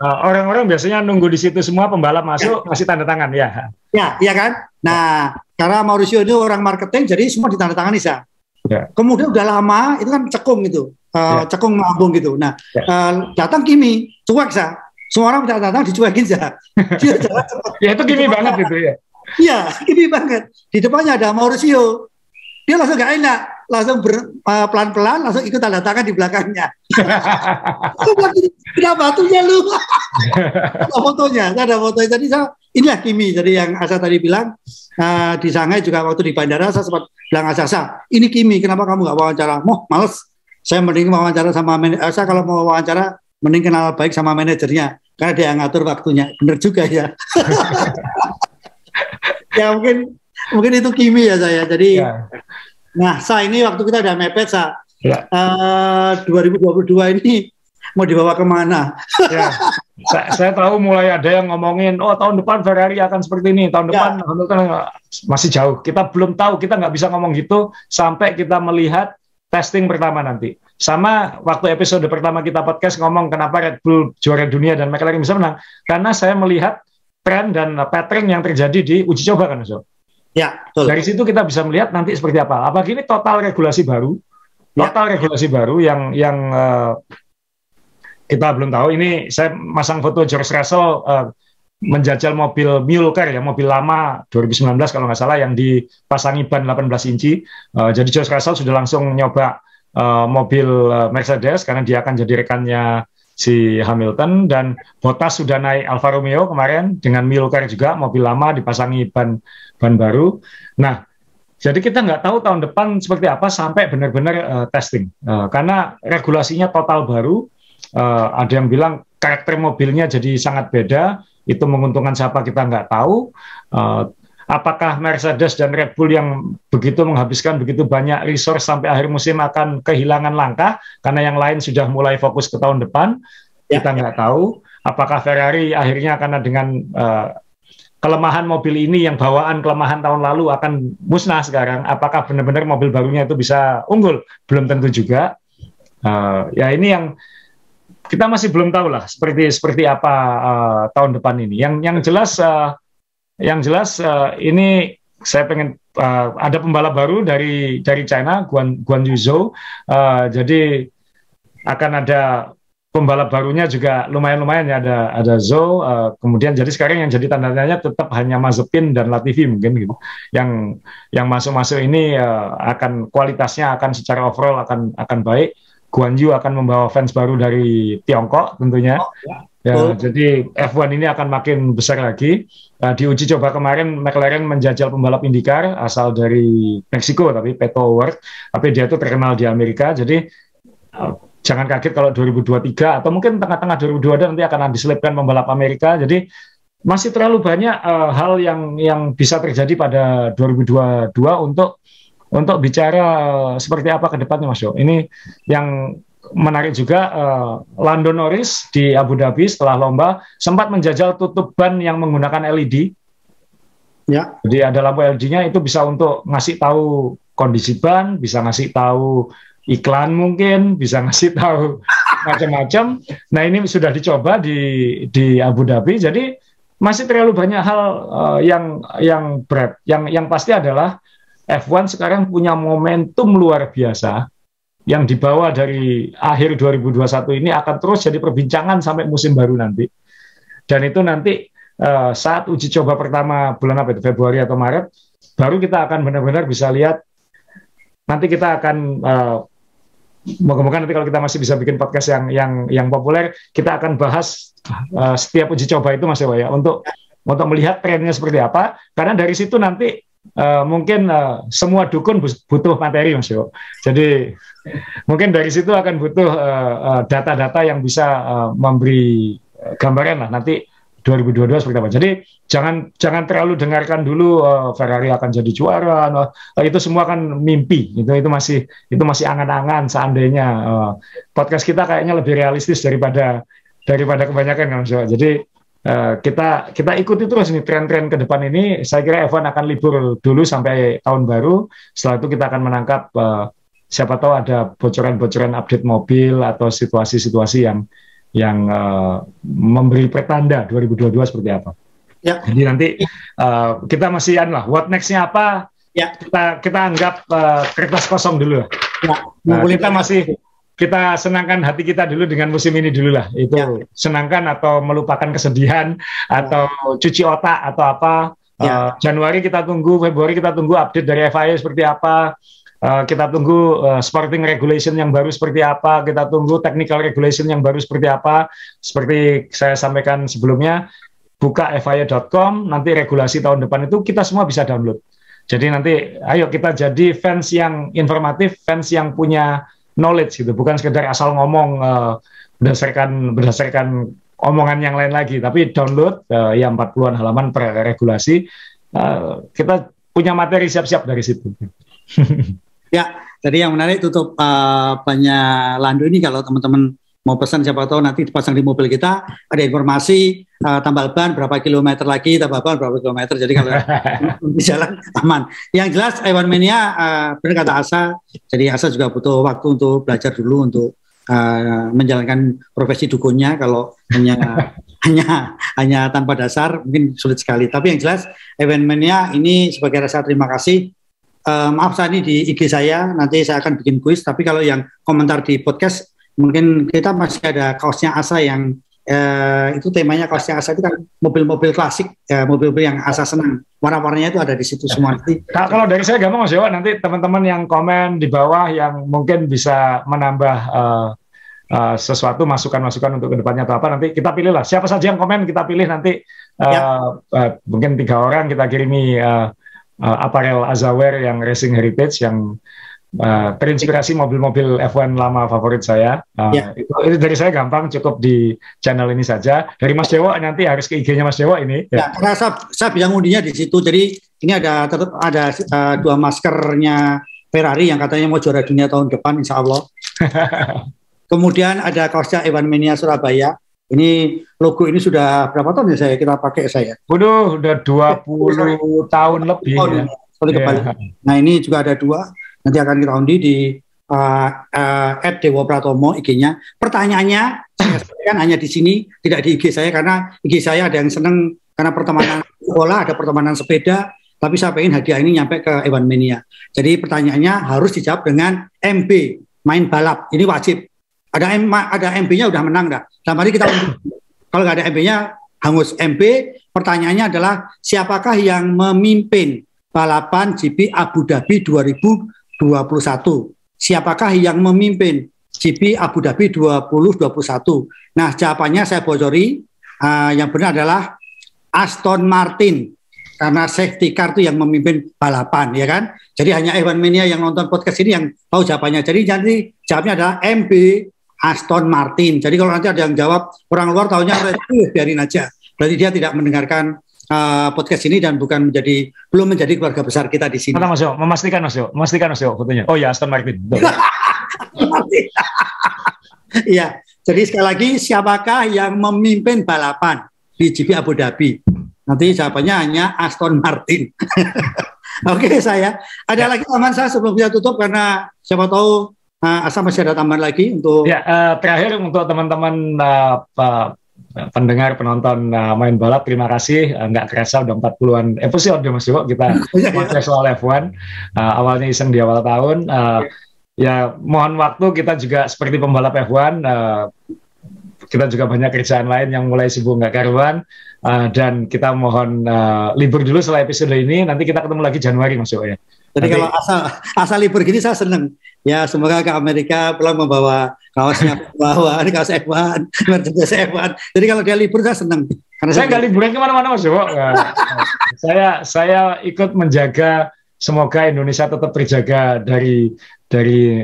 orang-orang biasanya nunggu di situ semua, pembalap masuk ngasih tanda tangan ya. Ya, iya kan? Nah, karena Mauricio itu orang marketing, jadi semua ditandatangani Sa. Ya. Kemudian udah lama itu kan cekung itu, cekung lambung gitu. Nah, datang Kimi, cuek Sa. Semua orang datang dicuekin Sa. Dia jalan cepat. Ya itu Kimi banget itu ya. Iya, Kimi banget. Di depannya ada Mauricio. Dia langsung gak enak, langsung pelan-pelan, langsung ikut tanda tangan di belakangnya. Kenapa batunya lu? Ada fotonya. Tadi inilah Kimi. Jadi yang Asa tadi bilang di Shanghai juga waktu di bandara saya sempat bilang Asa, ini Kimi. Kenapa kamu nggak wawancara? Males. Saya mending wawancara sama Asa, kalau mau wawancara mending kenal baik sama manajernya karena dia ngatur waktunya. Bener juga ya. Ya mungkin itu Kimi ya saya. Jadi nah, ini waktu kita udah mepet, 2022 ini mau dibawa kemana? Ya, saya tahu mulai ada yang ngomongin, tahun depan Ferrari akan seperti ini, tahun depan masih jauh. Kita belum tahu, kita nggak bisa ngomong gitu sampai kita melihat testing pertama nanti. Sama waktu episode pertama kita podcast ngomong kenapa Red Bull juara dunia dan McLaren bisa menang, karena saya melihat tren dan pattern yang terjadi di uji coba kan, so. Ya, betul. Dari situ kita bisa melihat nanti seperti apa. Apalagi ini total regulasi baru, regulasi baru yang kita belum tahu. Ini saya masang foto George Russell menjajal mobil mule car ya, mobil lama 2019 kalau nggak salah yang dipasangi ban 18 inci. Jadi George Russell sudah langsung nyoba mobil Mercedes karena dia akan jadi rekannya si Hamilton, dan Bottas sudah naik Alfa Romeo kemarin dengan mule car juga, mobil lama dipasangi ban baru. Nah, jadi kita nggak tahu tahun depan seperti apa sampai benar-benar testing, karena regulasinya total baru. Ada yang bilang karakter mobilnya jadi sangat beda, itu menguntungkan siapa kita nggak tahu. Apakah Mercedes dan Red Bull yang begitu menghabiskan begitu banyak resource sampai akhir musim akan kehilangan langkah karena yang lain sudah mulai fokus ke tahun depan? Kita nggak tahu. Apakah Ferrari akhirnya karena dengan kelemahan mobil ini yang bawaan kelemahan tahun lalu akan musnah sekarang? Apakah benar-benar mobil barunya itu bisa unggul? Belum tentu juga. Ya ini yang kita masih belum tahu lah seperti apa tahun depan ini. Yang jelas ini saya pengen ada pembalap baru dari China, Guan Yu Zhou. Jadi akan ada pembalap barunya juga lumayan ya, ada Zhou. Kemudian jadi sekarang yang jadi tanda tanya tetap hanya Mazepin dan Latifi mungkin gitu. Yang masuk ini akan kualitasnya akan secara overall akan baik. Guan Yu akan membawa fans baru dari Tiongkok tentunya. Jadi F1 ini akan makin besar lagi. Di uji coba kemarin McLaren menjajal pembalap IndyCar asal dari Meksiko, tapi Pato O'Ward. Tapi dia itu terkenal di Amerika. Jadi jangan kaget kalau 2023 atau mungkin tengah-tengah 2022 nanti akan diselipkan pembalap Amerika. Jadi masih terlalu banyak hal yang bisa terjadi pada 2022 untuk bicara seperti apa ke depannya, Mas Yo. Ini yang menarik juga, Lando Norris di Abu Dhabi setelah lomba sempat menjajal tutup ban yang menggunakan LED. Ya. Jadi ada lampu LED-nya, itu bisa untuk ngasih tahu kondisi ban, bisa ngasih tahu iklan mungkin, bisa ngasih tahu macam-macam. Nah ini sudah dicoba di Abu Dhabi. Jadi masih terlalu banyak hal yang berat. Yang pasti adalah F1 sekarang punya momentum luar biasa yang dibawa dari akhir 2021 ini akan terus jadi perbincangan sampai musim baru nanti. Dan itu nanti saat uji coba pertama bulan apa itu, Februari atau Maret, baru kita akan benar-benar bisa lihat. Nanti kita akan moga-moga nanti kalau kita masih bisa bikin podcast yang populer, kita akan bahas setiap uji coba itu, Mas Dewa, ya, untuk melihat trennya seperti apa. Karena dari situ nanti mungkin semua dukun butuh materi, Mas Yo. Jadi mungkin dari situ akan butuh data-data yang bisa memberi gambaran lah nanti 2022 seperti apa. Jadi jangan terlalu dengarkan dulu Ferrari akan jadi juara. Itu semua kan mimpi. Itu masih angan-angan seandainya. Podcast kita kayaknya lebih realistis daripada kebanyakan, Mas Yo. Jadi kita ikuti terus nih tren-tren ke depan ini. Saya kira F1 akan libur dulu sampai tahun baru. Setelah itu kita akan menangkap siapa tahu ada bocoran-bocoran update mobil atau situasi-situasi yang memberi pertanda 2022 seperti apa. Ya. Jadi nanti kita masih what next-nya apa? Ya. Kita anggap kertas kosong dulu. Ya. Kita senangkan hati kita dulu dengan musim ini dulu lah. Itu ya. Senangkan atau melupakan kesedihan atau cuci otak atau apa. Ya. Januari kita tunggu, Februari kita tunggu update dari FIA seperti apa. Kita tunggu sporting regulation yang baru seperti apa. Kita tunggu technical regulation yang baru seperti apa. Seperti saya sampaikan sebelumnya, buka FIA.com, nanti regulasi tahun depan itu kita semua bisa download. Jadi nanti ayo kita jadi fans yang informatif, fans yang punya knowledge gitu, bukan sekedar asal ngomong berdasarkan omongan yang lain lagi, tapi download yang 40-an halaman per regulasi, kita punya materi siap-siap dari situ. Ya, jadi yang menarik tutup banyak Lando ini, kalau teman-teman mau pesan siapa tahu nanti dipasang di mobil kita, ada informasi tambal ban berapa kilometer lagi, tambal ban berapa kilometer, jadi kalau di jalan aman. Yang jelas F1 Mania, benar kata Asa, jadi Asa juga butuh waktu untuk belajar dulu untuk menjalankan profesi dukunnya. Kalau hanya tanpa dasar mungkin sulit sekali, tapi yang jelas F1 Mania ini sebagai rasa terima kasih. Maaf saya ini di IG saya, nanti saya akan bikin kuis, tapi kalau yang komentar di podcast mungkin kita masih ada kaosnya Asa yang itu temanya kaosnya Asa itu kan mobil-mobil klasik, mobil-mobil yang Asa senang, warna-warnanya itu ada di situ semua. Nanti kalau dari saya gampang Mas Dewa, nanti teman-teman yang komen di bawah yang mungkin bisa menambah sesuatu masukan-masukan untuk kedepannya atau apa, nanti kita pilih lah siapa saja yang komen, kita pilih nanti mungkin 3 orang kita kirimi apparel Azaware yang Racing Heritage yang terinspirasi mobil-mobil F1 lama favorit saya. Itu dari saya gampang, cukup di channel ini saja. Dari Mas Dewo nanti harus ke IG-nya Mas Dewo ini. Ya, karena saya bilang undinya di situ. Jadi ini tetap ada 2 maskernya Ferrari yang katanya mau juara dunia tahun depan, insya Allah. Kemudian ada kaosnya F1 Mania Surabaya. Ini logo ini sudah berapa tahun ya kita pakai saya? Waduh, udah 20 tahun lebih. Nah ini juga ada 2. Nanti akan kita undi di @Dewo Pratomo IG-nya. Pertanyaannya saya sampaikan hanya di sini, tidak di IG saya, karena IG saya ada yang seneng karena pertemanan bola, ada pertemanan sepeda, tapi saya pengen hadiah ini nyampe ke F1 Mania. Jadi pertanyaannya harus dijawab dengan MB, main balap. Ini wajib. Ada MB-nya udah menang dah. Dan mari kita undi. Kalau nggak ada MB-nya, hangus MB. Pertanyaannya adalah siapakah yang memimpin balapan GP Abu Dhabi 2021. Siapakah yang memimpin GP Abu Dhabi 2021? Nah, jawabannya saya bocori. Yang benar adalah Aston Martin. Karena safety car itu yang memimpin balapan, ya kan? Jadi hanya F1 Mania yang nonton podcast ini yang tahu jawabannya. Jadi jawabnya adalah MB Aston Martin. Jadi kalau nanti ada yang jawab orang luar tahunya biarin aja. Berarti dia tidak mendengarkan podcast ini dan belum menjadi keluarga besar kita di sini. Mas Yo, memastikan Mas Yo fotonya. Oh ya, Aston Martin. Iya. Jadi sekali lagi, siapakah yang memimpin balapan di GP Abu Dhabi? Nanti jawabannya hanya Aston Martin. Oke, saya ada lagi teman saya sebelum kita tutup, karena siapa tahu Asa masih ada tambahan lagi untuk. Ya, terakhir untuk teman-teman pendengar, penonton main balap, terima kasih. Nggak kerasa udah 40-an episode Mas Dewo kita podcast soal F1. Awalnya iseng di awal tahun. Ya mohon waktu, kita juga seperti pembalap F1, kita juga banyak kerjaan lain yang mulai sibuk nggak karuan, dan kita mohon libur dulu setelah episode ini. Nanti kita ketemu lagi Januari Mas Dewo ya. Jadi kalau asal libur gini saya seneng. Ya semoga ke Amerika pulang membawa kaosnya, kaos F1, Mercedes F1. Jadi kalau dia libur saya seneng. Karena saya nggak liburan kemana-mana Mas Dewo. Saya ikut menjaga semoga Indonesia tetap terjaga dari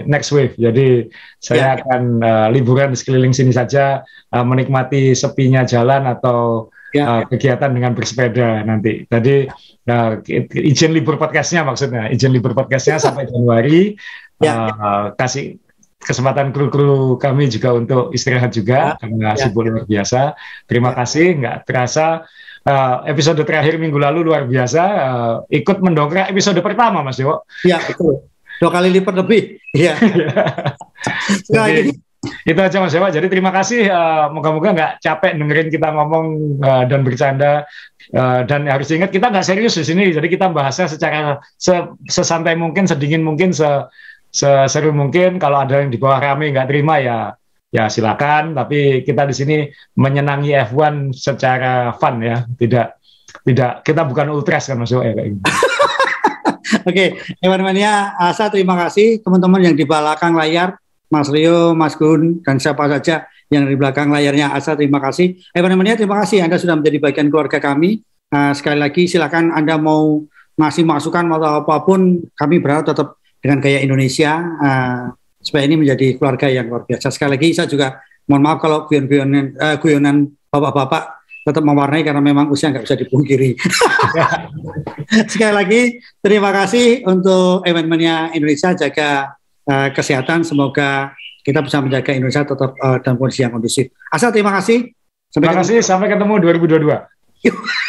next wave. Jadi saya akan liburan di sekeliling sini saja, menikmati sepinya jalan atau kegiatan dengan bersepeda nanti. Jadi izin libur podcastnya sampai Januari. Kasih kesempatan kru-kru kami juga untuk istirahat juga karena sibuk luar biasa. Terima kasih. Nggak terasa episode terakhir minggu lalu luar biasa, ikut mendongkrak episode pertama Mas Dewo. Iya betul. 2 kali lipat lebih. Iya. Jadi, itu aja Mas Dewa. Jadi terima kasih. Moga-moga nggak capek dengerin kita ngomong dan bercanda. Dan harus ingat kita nggak serius di sini. Jadi kita bahasnya secara sesantai mungkin, sedingin mungkin, seseru mungkin. Kalau ada yang di bawah rame nggak terima ya silakan. Tapi kita di sini menyenangi F1 secara fun ya. Tidak kita bukan ultras kan Mas Dewa ya kayak gitu. Oke, F1 Mania, Asa terima kasih teman-teman yang di belakang layar. Mas Rio, Mas Gun, dan siapa saja yang di belakang layarnya. Asa, terima kasih. F1 Mania, terima kasih Anda sudah menjadi bagian keluarga kami. Sekali lagi silakan Anda mau ngasih masukan atau apapun, kami berharap tetap dengan gaya Indonesia supaya ini menjadi keluarga yang luar biasa. Sekali lagi saya juga mohon maaf kalau guyonan bapak-bapak tetap mewarnai karena memang usia nggak bisa dipungkiri. Sekali lagi terima kasih untuk F1 Mania Indonesia, jaga kesehatan, semoga kita bisa menjaga Indonesia tetap dalam kondisi yang kondusif. Asa, terima kasih. Terima kasih, sampai ketemu 2022.